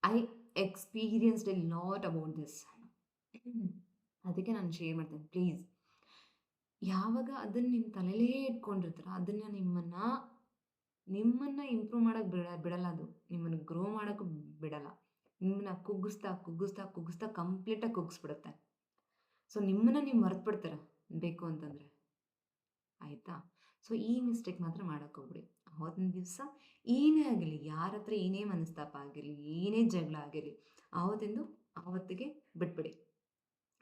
I experienced A lot about this. ಅದಕ್ಕೆ ನಾನು ಶೇರ್ ಮಾಡ್ತೀನಿ. ಪ್ಲೀಸ್ ಯಾವಾಗ ಅದನ್ನ ನಿಮ್ಮ ತಲೆಲೇ ಇಟ್ಕೊಂಡಿರ್ತೀರ, ಅದನ್ನ ನಿಮ್ಮನ್ನ ಇಂಪ್ರೂವ್ ಮಾಡಕ್ಕೆ ಬಿಡಲ್ಲ ಅದು. ನಿಮ್ಮನ್ನ ಗ್ರೋ ಮಾಡಕ್ಕೂ ಬಿಡಲ್ಲ. ನಿಮ್ಮನ್ನ ಕುಗ್ಗಿಸ್ತಾ ಕಂಪ್ಲೀಟಾಗಿ ಕುಗ್ಗಿಸ್ಬಿಡುತ್ತೆ. ಸೊ ನಿಮ್ಮನ್ನ ನೀವು ಮರೆತುಬಿಡ್ತೀರ ಬೇಕು ಅಂತಂದರೆ. ಆಯಿತಾ? ಸೊ ಈ ಮಿಸ್ಟೇಕ್ ಮಾತ್ರ ಮಾಡಕ್ಕೆ ಹೋಗ್ಬೇಡಿ. ಆವತ್ತಿನ ದಿವಸ ಏನೇ ಆಗಲಿ, ಯಾರ ಹತ್ರ ಏನೇ ಮನಸ್ತಾಪ ಆಗಿರಲಿ, ಏನೇ ಜಗಳ ಆಗಿರಲಿ, ಆವತ್ತಿಗೆ ಬಿಟ್ಬಿಡಿ.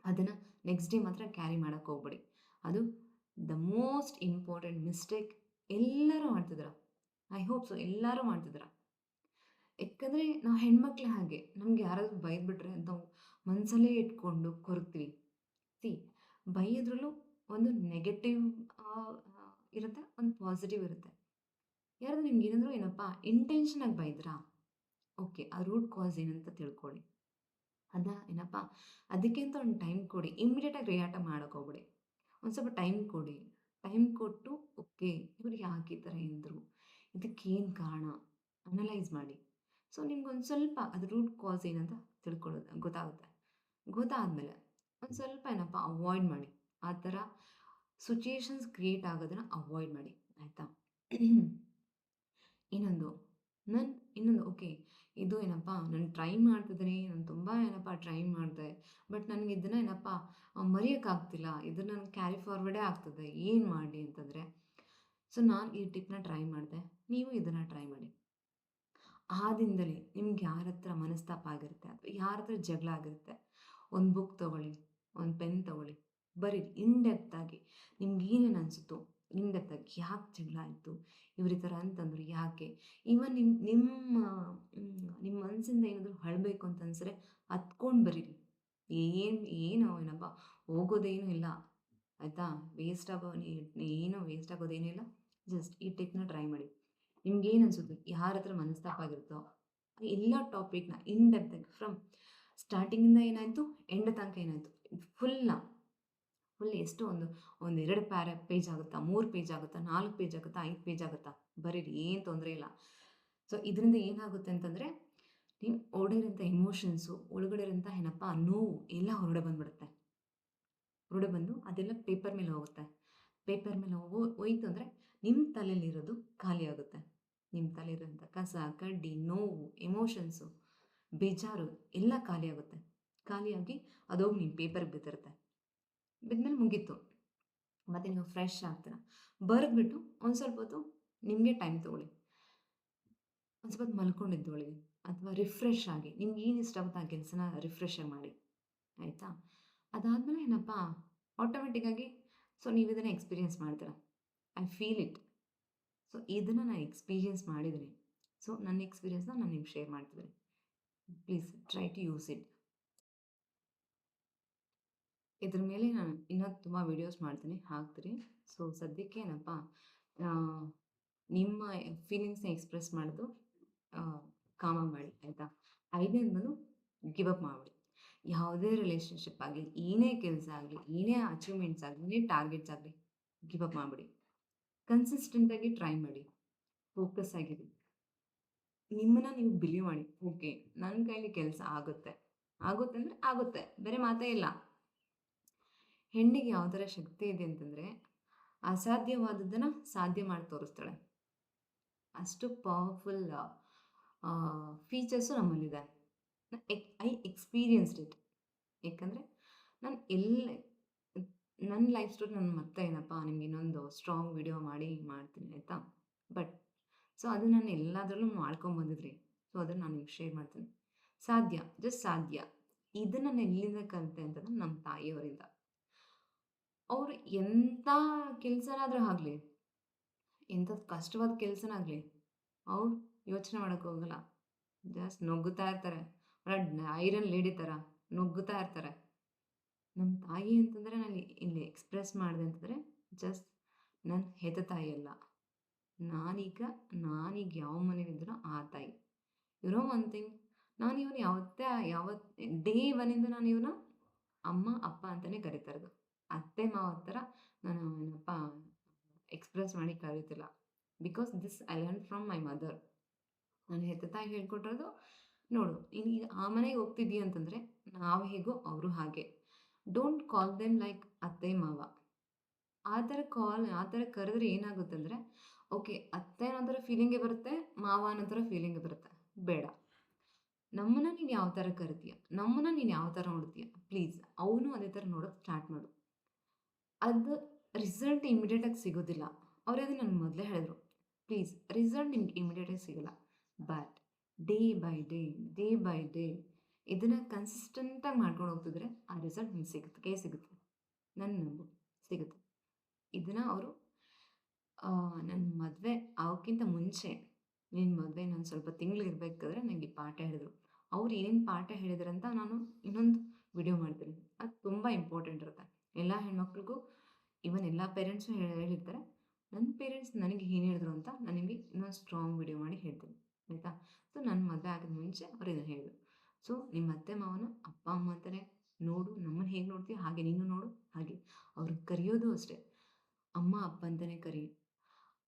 ಅದನ್ನು ನೆಕ್ಸ್ಟ್ ಡೇ ಮಾತ್ರ ಕ್ಯಾರಿ ಮಾಡಕ್ಕೆ ಹೋಗ್ಬೇಡಿ. ಅದು ದ ಮೋಸ್ಟ್ ಇಂಪಾರ್ಟೆಂಟ್ ಮಿಸ್ಟೇಕ್ ಎಲ್ಲರೂ ಮಾಡ್ತಿದ್ದೀರ. ಐ ಹೋಪ್ ಸೊ ಎಲ್ಲರೂ ಮಾಡ್ತಿದ್ದೀರ. ಯಾಕಂದರೆ ನಾವು ಹೆಣ್ಮಕ್ಳೇ ಹಾಗೆ. ನಮ್ಗೆ ಯಾರಾದರೂ ಬೈದ್ಬಿಟ್ರೆ ನಾವು ಮನಸ್ಸಲ್ಲೇ ಇಟ್ಕೊಂಡು ಕೊರಗ್ತೀವಿ. ಸಿ ಬೈಯೋದ್ರಲ್ಲೂ ಒಂದು ನೆಗೆಟಿವ್ ಇರುತ್ತೆ, ಒಂದು ಪಾಸಿಟಿವ್ ಇರುತ್ತೆ. ಯಾರಾದರೂ ನಿಮ್ಗೇನಾದರೂ ಏನಪ್ಪ ಇಂಟೆನ್ಷನಾಗಿ ಬೈದ್ರಾ? ಓಕೆ, ಆ ರೂಟ್ ಕಾಸ್ ಏನಂತ ತಿಳ್ಕೊಳ್ಳಿ. ಏನಪ್ಪ ಅದಕ್ಕೆ ಅಂತ ಒಂದು ಟೈಮ್ ಕೊಡಿ. ಇಮ್ಮಿಡಿಯೇಟಾಗಿ ರಿಯಾಕ್ಟ್ ಮಾಡಕ್ಕೆ ಹೋಗ್ಬೇಡಿ. ಒಂದು ಸ್ವಲ್ಪ ಟೈಮ್ ಕೊಡಿ. ಟೈಮ್ ಕೊಟ್ಟು ಓಕೆ ಇವ್ರು ಯಾಕೆ ಈ ಥರ ಅಂದರು? ಇದಕ್ಕೇನು ಕಾರಣ? ಅನಲೈಸ್ ಮಾಡಿ. ಸೊ ನಿಮ್ಗೊಂದು ಸ್ವಲ್ಪ ಅದು ರೂಟ್ ಕಾಸ್ ಏನಂತ ಗೊತ್ತಾಗುತ್ತೆ. ಗೊತ್ತಾದಮೇಲೆ ಒಂದು ಸ್ವಲ್ಪ ಏನಪ್ಪ ಅವಾಯ್ಡ್ ಮಾಡಿ. ಆ ಥರ ಸಿಚುಯೇಷನ್ಸ್ ಕ್ರಿಯೇಟ್ ಆಗೋದನ್ನು ಅವಾಯ್ಡ್ ಮಾಡಿ. ಆಯಿತಾ? ಇನ್ನೊಂದು ಓಕೆ, ಇದು ಏನಪ್ಪ ನಾನು ಟ್ರೈ ಮಾಡ್ತಿದ್ದೀನಿ, ನಾನು ತುಂಬ ಏನಪ್ಪ ಟ್ರೈ ಮಾಡಿದೆ. ಬಟ್ ನನಗೆ ಇದನ್ನು ಏನಪ್ಪ ಮರೆಯೋಕ್ಕಾಗ್ತಿಲ್ಲ. ಇದನ್ನು ನಾನು ಕ್ಯಾರಿ ಫಾರ್ವರ್ಡೇ ಆಗ್ತದೆ. ಏನು ಮಾಡಲಿ ಅಂತಂದರೆ, ಸೊ ನಾನು ಈ ಟಿಪ್ನ ಟ್ರೈ ಮಾಡಿದೆ. ನೀವು ಇದನ್ನು ಟ್ರೈ ಮಾಡಿ. ಆ ದಿನದಲ್ಲಿ ನಿಮ್ಗೆ ಯಾರ ಹತ್ರ ಮನಸ್ತಾಪ ಆಗಿರುತ್ತೆ ಅಥವಾ ಯಾರ ಹತ್ರ ಜಗಳ ಆಗಿರುತ್ತೆ, ಒಂದು ಬುಕ್ ತೊಗೊಳ್ಳಿ, ಒಂದು ಪೆನ್ ತೊಗೊಳ್ಳಿ, ಬರೀರಿ ಇನ್ ಡೆಪ್ತಾಗಿ. ನಿಮ್ಗೆ ಏನೇನು ಅನಿಸುತ್ತೋ ಇನ್ ಡೆಪ್ತಾಗಿ. ಯಾಕೆ ಜಗಳ ಆಯಿತು, ಇವ್ರು ಈ ಥರ ಅಂತಂದ್ರು ಯಾಕೆ? ಈವನ್ ನಿಮ್ಮ ಮನಸ್ಸಿಂದ ಏನಾದರೂ ಅಳಬೇಕು ಅಂತ ಅನ್ಸಿದ್ರೆ ಹತ್ಕೊಂಡು ಬರೀರಿ. ಏನಪ್ಪ ಹೋಗೋದೇನೂ ಇಲ್ಲ. ಆಯಿತಾ? ವೇಸ್ಟ್ ಆಗೋದೇನೂ ಇಲ್ಲ. ಜಸ್ಟ್ ಈ ಟಿಪ್ನ ಟ್ರೈ ಮಾಡಿ. ನಿಮ್ಗೇನು ಅನಿಸುತ್ತೆ, ಯಾರ ಹತ್ರ ಮನಸ್ತಾಪ ಆಗಿರುತ್ತೋ ಎಲ್ಲ ಟಾಪಿಕ್ನ ಇನ್ ಡೆಪ್ತಾಗಿ ಫ್ರಮ್ ಸ್ಟಾರ್ಟಿಂಗಿಂದ ಏನಾಯಿತು ಎಂಡ್ ತನಕ ಏನಾಯಿತು ಫುಲ್ ಎಷ್ಟು ಒಂದು 2 ಪೇಜ್ ಆಗುತ್ತಾ, 3 ಪೇಜ್ ಆಗುತ್ತಾ, 4 ಪೇಜ್ ಆಗುತ್ತಾ, 5 ಪೇಜ್ ಆಗುತ್ತಾ, ಬರೀರಿ, ಏನು ತೊಂದರೆ ಇಲ್ಲ. ಸೊ ಇದರಿಂದ ಏನಾಗುತ್ತೆ ಅಂತಂದರೆ, ನೀವು ಒಳಗಡೆಂಥ ಎಮೋಷನ್ಸು, ಒಳಗಡೆ ಇರೋಂಥ ಏನಪ್ಪ ನೋವು ಎಲ್ಲ ಹೊರಗಡೆ ಬಂದುಬಿಡುತ್ತೆ. ಹೊರಗಡೆ ಬಂದು ಅದೆಲ್ಲ ಪೇಪರ್ ಮೇಲೆ ಹೋಗುತ್ತೆ. ಪೇಪರ್ ಮೇಲೆ ಹೋಯ್ತು ಅಂದರೆ ನಿಮ್ಮ ತಲೆಯಲ್ಲಿರೋದು ಖಾಲಿ ಆಗುತ್ತೆ. ನಿಮ್ಮ ತಲೆಯಿರೋಂಥ ಕಸ, ಕಡ್ಡಿ, ನೋವು, ಎಮೋಷನ್ಸು, ಬೇಜಾರು ಎಲ್ಲ ಖಾಲಿ ಆಗುತ್ತೆ. ಖಾಲಿಯಾಗಿ ಅದೋಗಿ ನಿಮ್ಮ ಪೇಪರ್ಗೆ ಬಿದ್ದಿರುತ್ತೆ. ಬಿದ್ಮೇಲೆ ಮುಗೀತು. ಮತ್ತು ನೀವು ಫ್ರೆಶ್ ಆಗ್ತೀರ. ಬರೆದ್ಬಿಟ್ಟು ಒಂದು ಸ್ವಲ್ಪ ಹೊತ್ತು ನಿಮಗೆ ಟೈಮ್ ತೊಗೊಳ್ಳಿ. ಒಂದು ಸ್ವಲ್ಪ ಹೊತ್ತು ಮಲ್ಕೊಂಡಿದ್ದೊಳ್ಳಿ ಅಥವಾ ರಿಫ್ರೆಶ್ ಆಗಿ ನಿಮ್ಗೆ ಏನು ಇಷ್ಟ ಆಗುತ್ತೆ ಆ ಕೆಲಸನ ರಿಫ್ರೆಶ್ ಆಗಿ ಮಾಡಿ. ಆಯಿತಾ? ಅದಾದಮೇಲೆ ಏನಪ್ಪ ಆಟೋಮೆಟಿಕ್ಕಾಗಿ ಸೊ ನೀವು ಇದನ್ನು ಎಕ್ಸ್ಪೀರಿಯೆನ್ಸ್ ಮಾಡ್ತೀರ. I feel it. ಸೊ ಇದನ್ನು ನಾನು ಎಕ್ಸ್ಪೀರಿಯನ್ಸ್ ಮಾಡಿದ್ದೀನಿ. ಸೊ ನನ್ನ ಎಕ್ಸ್ಪೀರಿಯನ್ಸ್ನ ನಾನು ನಿಮ್ಗೆ ಶೇರ್ ಮಾಡ್ತಿದ್ದೀನಿ. Please try to use it. ಇದ್ರ ಮೇಲೆ ನಾನು ಇನ್ನೂ ತುಂಬ ವೀಡಿಯೋಸ್ ಮಾಡ್ತೀನಿ, ಹಾಕ್ತೀನಿ. ಸೊ ಸದ್ಯಕ್ಕೆ ಏನಪ್ಪ, ನಿಮ್ಮ ಫೀಲಿಂಗ್ಸ್ನ ಎಕ್ಸ್ಪ್ರೆಸ್ ಮಾಡೋದು ಕಾಮಾಗಿ ಮಾಡಿ, ಆಯಿತಾ? ಐದನೇದು ಬಂದು ಗಿವ್ ಅಪ್ ಮಾಡಿಬಿಡಿ. ಯಾವುದೇ ರಿಲೇಷನ್ಶಿಪ್ ಆಗಲಿ, ಏನೇ ಕೆಲಸ ಆಗಲಿ, ಏನೇ ಅಚೀವ್ಮೆಂಟ್ಸ್ ಆಗಲಿ, ಏನೇ ಟಾರ್ಗೆಟ್ಸ್ ಆಗಲಿ, ಗಿವ್ ಅಪ್ ಮಾಡಿಬಿಡಿ. ಕನ್ಸಿಸ್ಟೆಂಟಾಗಿ ಟ್ರೈ ಮಾಡಿ, ಫೋಕಸ್ ಆಗಿರಿ. ನಿಮ್ಮನ್ನು ನೀವು ಬಿಲೀವ್ ಮಾಡಿ, ಓಕೆ ನನ್ನ ಕೈಲಿ ಕೆಲಸ ಆಗುತ್ತೆ. ಆಗುತ್ತೆ ಅಂದರೆ ಆಗುತ್ತೆ, ಬೇರೆ ಮಾತೇ ಇಲ್ಲ. ಹೆಣ್ಣಿಗೆ ಯಾವ ಥರ ಶಕ್ತಿ ಇದೆ ಅಂತಂದರೆ, ಅಸಾಧ್ಯವಾದದ್ದನ್ನು ಸಾಧ್ಯ ಮಾಡಿ ತೋರಿಸ್ತಾಳೆ. ಅಷ್ಟು ಪವರ್ಫುಲ್ ಫೀಚರ್ಸು ನಮ್ಮಲ್ಲಿದೆ. I experienced it. ಏಕೆಂದರೆ ನಾನು ನನ್ನ ಲೈಫ್ ಸ್ಟೋರಿ ನಾನು ಮತ್ತೆ ಏನಪ್ಪ ನಿಮ್ಗೆ ಇನ್ನೊಂದು ಸ್ಟ್ರಾಂಗ್ ವಿಡಿಯೋ ಮಾಡ್ತೀನಿ, ಆಯಿತಾ? ಬಟ್ ಸೊ ಅದು ನಾನು ಎಲ್ಲದರಲ್ಲೂ ಮಾಡ್ಕೊಂಬಂದಿದ್ರಿ. ಸೊ ಅದನ್ನು ನಾನು ನಿಮ್ಗೆ ಶೇರ್ ಮಾಡ್ತೀನಿ. ಸಾಧ್ಯ, ಜಸ್ಟ್ ಸಾಧ್ಯ. ಇದನ್ನು ನಾನು ಎಲ್ಲಿಂದ ಕಲಿತೆ ಅಂತಂದ್ರೆ ನಮ್ಮ ತಾಯಿಯವರಿಂದ. ಅವರು ಎಂಥ ಕೆಲಸನಾದರೂ ಆಗಲಿ, ಎಂಥ ಕಷ್ಟವಾದ ಕೆಲಸನಾಗಲಿ, ಅವ್ರು ಯೋಚನೆ ಮಾಡೋಕ್ಕೆ ಹೋಗಲ್ಲ. ಜಸ್ಟ್ ನುಗ್ಗುತ್ತಾ ಇರ್ತಾರೆ. ಐರನ್ ಲೇಡಿ ಥರ ನುಗ್ಗುತ್ತಾ ಇರ್ತಾರೆ. ನಮ್ಮ ತಾಯಿ ಅಂತಂದರೆ ನಾನು ಇಲ್ಲಿ ಎಕ್ಸ್ಪ್ರೆಸ್ ಮಾಡಿದೆ ಅಂತಂದರೆ ಜಸ್ಟ್ ನನ್ನ ಹೆತ್ತ ತಾಯಿ ಅಲ್ಲ. ನಾನೀಗ ಯಾವ ಮನೇಲಿದ್ದೀನೋ ಆ ತಾಯಿ. ಒನ್ ಥಿಂಗ್, ನಾನು ಇವನು ಯಾವತ್ತು ಡೇ ಒನ್ನಿಂದ ನಾನು ಇವನ ಅಮ್ಮ ಅಪ್ಪ ಅಂತಲೇ ಕರಿತಾ ಇರೋದು. ಅತ್ತೆ ಮಾವ ಥರ ನಾನು ಏನಪ್ಪ ಎಕ್ಸ್ಪ್ರೆಸ್ ಮಾಡಿ ಕರೀತಿಲ್ಲ. Because this I learn from my mother. ನಾನು ಹೆತ್ತ ತಾಯಿ ಹೇಳ್ಕೊಟ್ಟಿರೋದು, ನೋಡು ಈಗ ಆ ಮನೆಗೆ ಹೋಗ್ತಿದ್ದೀಯ ಅಂತಂದರೆ ನಾವು ಹೇಗೋ ಅವರು ಹಾಗೆ. ಡೋಂಟ್ ಕಾಲ್ ದೆಮ್ ಲೈಕ್ ಅತ್ತೆ ಮಾವ. ಆ ಥರ ಕರೆದ್ರೆ ಏನಾಗುತ್ತೆ ಅಂದರೆ, ಓಕೆ ಅತ್ತೆ ಅನ್ನೋ ಥರ ಫೀಲಿಂಗೇ ಬರುತ್ತೆ, ಮಾವ ಅನ್ನೋ ಥರ ಫೀಲಿಂಗೇ ಬರುತ್ತೆ. ಬೇಡ, ನಮ್ಮನ್ನು ನೀನು ಯಾವ ಥರ ಕರಿತೀಯ, ನಮ್ಮನ್ನು ನೀನು ಯಾವ ಥರ ನೋಡ್ತೀಯ, ಪ್ಲೀಸ್ ಅವನು ಅದೇ ಥರ ನೋಡೋಕ್ಕೆ ಸ್ಟಾರ್ಟ್ ಮಾಡು. ಅದು ರಿಸಲ್ಟ್ ಇಮಿಡಿಯೇಟಾಗಿ ಸಿಗೋದಿಲ್ಲ. ಅವ್ರು ಅದು ನನಗೆ ಮೊದಲೇ ಹೇಳಿದ್ರು, ಪ್ಲೀಸ್ ರಿಸಲ್ಟ್ ನಿಮ್ಗೆ ಇಮಿಡಿಯೇಟಾಗಿ ಸಿಗೋಲ್ಲ. ಬಟ್ ಡೇ ಬೈ ಡೇ ಇದನ್ನು ಕನ್ಸಿಸ್ಟೆಂಟಾಗಿ ಮಾಡ್ಕೊಂಡು ಹೋಗ್ತಿದ್ರೆ ಆ ರಿಸಲ್ಟ್ ನಿಮ್ಗೆ ಸಿಗುತ್ತೆ. ನನ್ನ ನಂಬು, ಸಿಗುತ್ತೆ. ಇದನ್ನು ಅವರು ನನ್ನ ಮದುವೆ ಆಗೋಕ್ಕಿಂತ ಮುಂಚೆ, ನಿನ್ನ ಮದುವೆ ನಾನು ಸ್ವಲ್ಪ ತಿಂಗಳಿರ್ಬೇಕಾದ್ರೆ ನನಗೆ ಪಾಠ ಹೇಳಿದ್ರು. ಅವ್ರು ಏನೇನು ಪಾಠ ಹೇಳಿದ್ರಂತ ನಾನು ಇನ್ನೊಂದು ವಿಡಿಯೋ ಮಾಡ್ತೀನಿ. ಅದು ತುಂಬ ಇಂಪಾರ್ಟೆಂಟ್ ಇರುತ್ತೆ. ಎಲ್ಲ ಹೆಣ್ಮಕ್ಳಿಗೂ, ಇವನ್ ಎಲ್ಲ ಪೇರೆಂಟ್ಸು ಹೇಳಿರ್ತಾರೆ. ನನ್ನ ಪೇರೆಂಟ್ಸ್ ನನಗೆ ಏನು ಹೇಳಿದ್ರು ಅಂತ ನಾನು ನಿಮಗೆ ಇನ್ನೊಂದು ಸ್ಟ್ರಾಂಗ್ ವಿಡಿಯೋ ಮಾಡಿ ಹೇಳ್ತೀನಿ, ಆಯಿತಾ? ಸೊ ನನ್ನ ಮದುವೆ ಆಗಿದ ಮುಂಚೆ ಅವ್ರು ಇದನ್ನು ಹೇಳಿದ್ರು. ಸೊ ನಿಮ್ಮ ಅತ್ತೆ ಮಾವನ ಅಪ್ಪ ಅಮ್ಮ ಅಂತಲೇ ನೋಡು, ನಮ್ಮನ್ನು ಹೇಗೆ ನೋಡ್ತೀಯ ಹಾಗೆ ನೀನು ನೋಡು. ಹಾಗೆ ಅವ್ರಿಗೆ ಕರೆಯೋದು ಅಷ್ಟೇ, ಅಮ್ಮ ಅಪ್ಪ ಅಂತಲೇ ಕರಿ.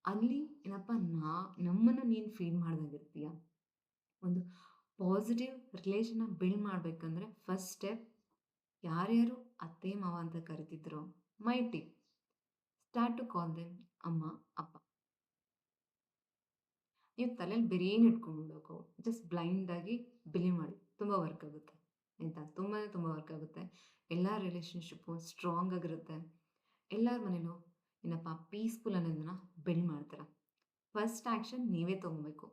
ಅಲ್ಲಿ ಏನಪ್ಪ, ನಮ್ಮನ್ನು ನೀನು ಫೀಲ್ ಮಾಡ್ದಂಗಿರ್ತೀಯ. ಒಂದು ಪಾಸಿಟಿವ್ ರಿಲೇಷನ್ನ ಬಿಲ್ಡ್ ಮಾಡಬೇಕಂದ್ರೆ ಫಸ್ಟ್ ಸ್ಟೆಪ್, ಯಾರ್ಯಾರು ಅತ್ತೆ ಮಾವ ಅಂತ ಕರಿತಿದ್ರೋ, my tip, start to call them ಅಮ್ಮ ಅಪ್ಪ. ನೀವು ತಲೆಯಲ್ಲಿ ಬೇರೆ ಏನು ಇಟ್ಕೊಂಡ್ಬಿಡೋಕು, ಜಸ್ಟ್ ಬ್ಲೈಂಡಾಗಿ ಬಿಲೀವ್ ಮಾಡಿ. ತುಂಬ ವರ್ಕ್ ಆಗುತ್ತೆ, ಆಯಿತಾ? ತುಂಬ ವರ್ಕ್ ಆಗುತ್ತೆ. ಎಲ್ಲ ರಿಲೇಷನ್ಶಿಪ್ಪು ಸ್ಟ್ರಾಂಗ್ ಆಗಿರುತ್ತೆ. ಎಲ್ಲರ ಮನೇಲೂ ಏನಪ್ಪ ಪೀಸ್ಫುಲ್ ಅನ್ನೋದನ್ನು ಬಿಲ್ಡ್ ಮಾಡ್ತಾರೆ. ಫಸ್ಟ್ ಆ್ಯಕ್ಷನ್ ನೀವೇ ತೊಗೊಬೇಕು.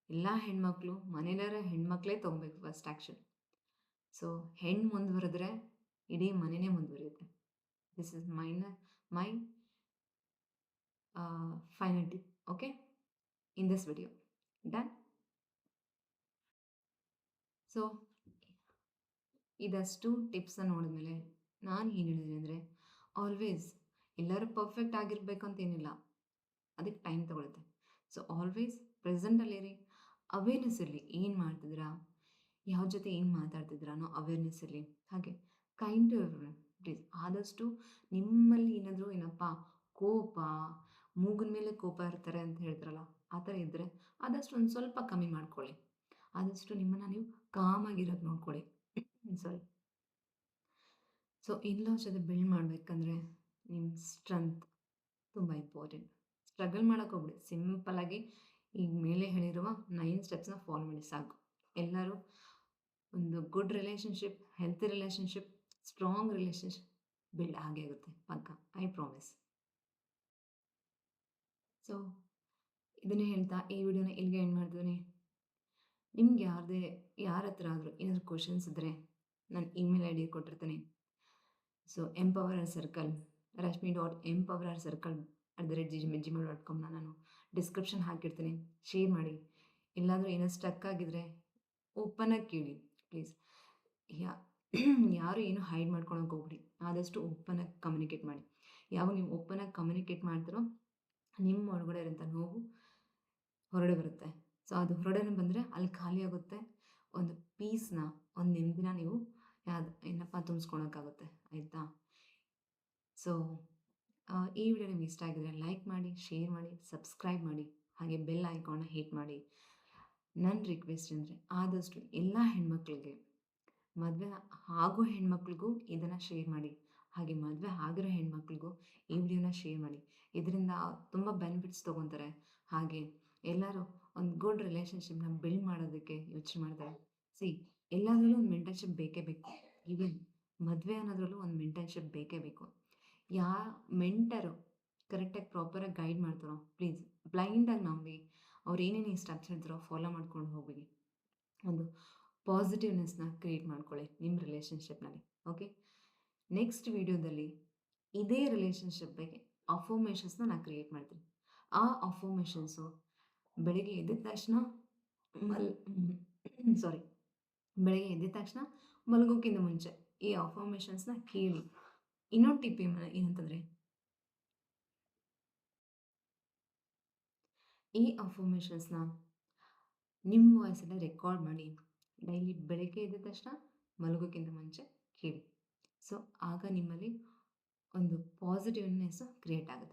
ಎಲ್ಲ ಹೆಣ್ಮಕ್ಳು, ಮನೆಯಲ್ಲಿರೋ ಹೆಣ್ಮಕ್ಳೇ ತೊಗೊಬೇಕು ಫಸ್ಟ್ ಆ್ಯಕ್ಷನ್. ಸೊ ಹೆಣ್ಣು ಮುಂದುವರೆದ್ರೆ ಇಡೀ ಮನೆಯೇ ಮುಂದುವರಿಯುತ್ತೆ. This is my final tip, okay, in this video. Done? So ಇದಷ್ಟು ಟಿಪ್ಸನ್ನು ನೋಡಿದ್ಮೇಲೆ ನಾನು ಏನು ಹೇಳಿದ್ದೀನಿ ಅಂದರೆ, ಆಲ್ವೇಸ್ ಎಲ್ಲರೂ ಪರ್ಫೆಕ್ಟ್ ಆಗಿರಬೇಕು ಅಂತೇನಿಲ್ಲ, ಅದಕ್ಕೆ ಟೈಮ್ ತೊಗೊಳುತ್ತೆ. ಸೊ ಆಲ್ವೇಸ್ ಪ್ರೆಸೆಂಟಲ್ಲಿರಿ, ಅವೇರ್ನೆಸ್ ಇರಲಿ. ಏನು ಮಾಡ್ತಿದ್ದೀರಾ, ಯಾವ ಜೊತೆ ಏನು ಮಾತಾಡ್ತಿದ್ದೀರಾ ಅನ್ನೋ ಅವೇರ್ನೆಸ್ ಇರಲಿ. ಹಾಗೆ ಕೈಂಡ್ ಟು ಎವ್ರಿವನ್, ಪ್ಲೀಸ್. ಆದಷ್ಟು ನಿಮ್ಮಲ್ಲಿ ಏನಾದರೂ ಏನಪ್ಪ ಕೋಪ, ಮೂಗಿನ ಮೇಲೆ ಕೋಪ ಇರ್ತಾರೆ ಅಂತ ಹೇಳ್ತಾರಲ್ಲ, ಆ ಥರ ಇದ್ದರೆ ಆದಷ್ಟು ಒಂದು ಸ್ವಲ್ಪ ಕಮ್ಮಿ ಮಾಡ್ಕೊಳ್ಳಿ. ಆದಷ್ಟು ನಿಮ್ಮನ್ನು ನೀವು ಕಾಮಾಗಿರೋದು ನೋಡ್ಕೊಳ್ಳಿ. ಸಾರಿ. ಸೊ ಇನ್ಲಾಸ್ ಜೊತೆ ಬಿಲ್ಡ್ ಮಾಡಬೇಕಂದ್ರೆ ನಿಮ್ಮ ಸ್ಟ್ರೆಂತ್ ತುಂಬ ಇಂಪಾರ್ಟೆಂಟ್. ಸ್ಟ್ರಗಲ್ ಮಾಡೋಕೆ ಹೋಗ್ಬಿಡಿ. ಸಿಂಪಲ್ಲಾಗಿ ಈಗ ಮೇಲೆ ಹೇಳಿರುವ 9 ಸ್ಟೆಪ್ಸ್ನ ಫಾಲೋ ಮಾಡಿ ಸಾಕು. ಎಲ್ಲರೂ ಒಂದು good relationship, healthy relationship, strong relationship build ಆಗೇ ಆಗುತ್ತೆ, ಪಕ್ಕ, ಐ ಪ್ರಾಮಿಸ್. ಸೊ ಇದನ್ನೇ ಹೇಳ್ತಾ ಈ ವಿಡಿಯೋನ ಇಲ್ಲಿಗೆ ಎಂಡ್ ಮಾಡ್ತೀನಿ. ನಿಮ್ಗೆ ಯಾರ ಹತ್ರ ಆದರೂ ಏನಾದರೂ ಕ್ವಶನ್ಸ್ ಇದ್ದರೆ ನಾನು ಇಮೇಲ್ ಐ ಡಿ ಕೊಟ್ಟಿರ್ತೀನಿ. So empower our circle, rashmi.empowercircle@gmail.com ನಾನು ಡಿಸ್ಕ್ರಿಪ್ಷನ್ ಹಾಕಿರ್ತೀನಿ, ಶೇರ್ ಮಾಡಿ. ಎಲ್ಲಾದರೂ ಏನೋ ಸ್ಟಕ್ ಆಗಿದ್ರೆ ಓಪನಾಗಿ ಕೇಳಿ ಪ್ಲೀಸ್. ಯಾ ಯಾರು ಏನು ಹೈಡ್ ಮಾಡ್ಕೊಳಕ್ಕೆ ಹೋಗ್ಬೇಡಿ. ಆದಷ್ಟು ಓಪನಾಗಿ ಕಮ್ಯುನಿಕೇಟ್ ಮಾಡಿ. ಯಾವಾಗ ನೀವು ಓಪನಾಗಿ ಕಮ್ಯುನಿಕೇಟ್ ಮಾಡ್ತೀರೋ ನಿಮ್ಮ ಒಳಗಡೆ ಇರೋಂಥ ನೋವು ಹೊರಗಡೆ ಬರುತ್ತೆ. ಸೊ ಅದು ಹೊರಗಡೆ ಬಂದರೆ ಅಲ್ಲಿ ಖಾಲಿ ಆಗುತ್ತೆ. ಒಂದು ಪೀಸ್‌ನ, ಒಂದು ನೆಮ್ಮದಿನ ನೀವು ಏನಪ್ಪ ತುಂಬಿಸ್ಕೊಳಕ್ಕಾಗುತ್ತೆ. ಆಯಿತಾ? ಸೊ ಈ ವಿಡಿಯೋ ನಿಮ್ಗೆ ಇಷ್ಟ ಆಗಿದ್ರೆ ಲೈಕ್ ಮಾಡಿ, ಶೇರ್ ಮಾಡಿ, ಸಬ್ಸ್ಕ್ರೈಬ್ ಮಾಡಿ, ಹಾಗೆ ಬೆಲ್ ಐಕಾನ್ನ ಹಿಟ್ ಮಾಡಿ. ನನ್ನ ರಿಕ್ವೆಸ್ಟ್ ಅಂದರೆ ಆದಷ್ಟು ಎಲ್ಲ ಹೆಣ್ಮಕ್ಳಿಗೆ, ಮದುವೆ ಆಗೋ ಹೆಣ್ಮಕ್ಳಿಗೂ ಇದನ್ನು ಶೇರ್ ಮಾಡಿ. ಹಾಗೆ ಮದುವೆ ಆಗಿರೋ ಹೆಣ್ಮಕ್ಳಿಗೂ ಈ ವಿಡಿಯೋನ ಶೇರ್ ಮಾಡಿ. ಇದರಿಂದ ತುಂಬ ಬೆನಿಫಿಟ್ಸ್ ತೊಗೊತಾರೆ. ಹಾಗೆ ಎಲ್ಲರೂ ಒಂದು ಗುಡ್ ರಿಲೇಷನ್‌ಶಿಪ್‌ನ ಬಿಲ್ಡ್ ಮಾಡೋದಕ್ಕೆ ಯೋಚನೆ ಮಾಡ್ತಾರೆ. ಸಿ, ಎಲ್ಲದ್ರಲ್ಲೂ ಒಂದು ಮೆಂಟರ್‌ಶಿಪ್ ಬೇಕೇ ಬೇಕು. ಈವನ್ ಮದುವೆ ಅನ್ನೋದ್ರಲ್ಲೂ ಒಂದು ಮೆಂಟರ್‌ಶಿಪ್ ಬೇಕೇ ಬೇಕು. ಮೆಂಟರು ಕರೆಕ್ಟಾಗಿ ಪ್ರಾಪರಾಗಿ ಗೈಡ್ ಮಾಡ್ತಾರೋ ಪ್ಲೀಸ್ ಬ್ಲೈಂಡಾಗಿ ನಂಬಿ ಅವ್ರು ಏನೇನು ಸ್ಟೆಪ್ಸ್ ಹೇಳ್ತಾರೋ ಫಾಲೋ ಮಾಡ್ಕೊಂಡು ಹೋಗ್ಬೇಡಿ. ಒಂದು ಪಾಸಿಟಿವ್ನೆಸ್‌ನ ಕ್ರಿಯೇಟ್ ಮಾಡ್ಕೊಳ್ಳಿ ನಿಮ್ಮ ರಿಲೇಷನ್‌ಶಿಪ್‌ನಲ್ಲಿ. ಓಕೆ? ನೆಕ್ಸ್ಟ್ ವಿಡಿಯೋದಲ್ಲಿ ಇದೇ ರಿಲೇಷನ್‌ಶಿಪ್ ಬಗ್ಗೆ ಅಫರ್ಮೇಷನ್ಸ್‌ನ ನಾನು ಕ್ರಿಯೇಟ್ ಮಾಡ್ತೀನಿ. ಆ ಅಫರ್ಮೇಷನ್ಸು ಬೆಳಿಗ್ಗೆ ಎದ್ದಿದ ತಕ್ಷಣ ಸಾರಿ ಬೆಳಗ್ಗೆ ಎದ್ದಿದ ತಕ್ಷಣ ಮಲಗೋಕ್ಕಿಂತ ಮುಂಚೆ ಈ ಅಫರ್ಮೇಷನ್ಸ್‌ನ ಕೇಳಿ. ಇನ್ನೊಂದು ಟಿಪ್ ಏನಂತಂದರೆ, ಈ ಅಫರ್ಮೇಷನ್ಸ್‌ನ ನಿಮ್ಮ ವಾಯ್ಸಲ್ಲೇ ರೆಕಾರ್ಡ್ ಮಾಡಿ ಡೈಲಿ ಬೆಳಗ್ಗೆ ಎದ್ದ ತಕ್ಷಣ ಮಲಗೋಕ್ಕಿಂತ ಮುಂಚೆ ಕೇಳಿ. ಸೊ ಆಗ ನಿಮ್ಮಲ್ಲಿ ಒಂದು ಪಾಸಿಟಿವ್ನೆಸ್ ಕ್ರಿಯೇಟ್ ಆಗುತ್ತೆ.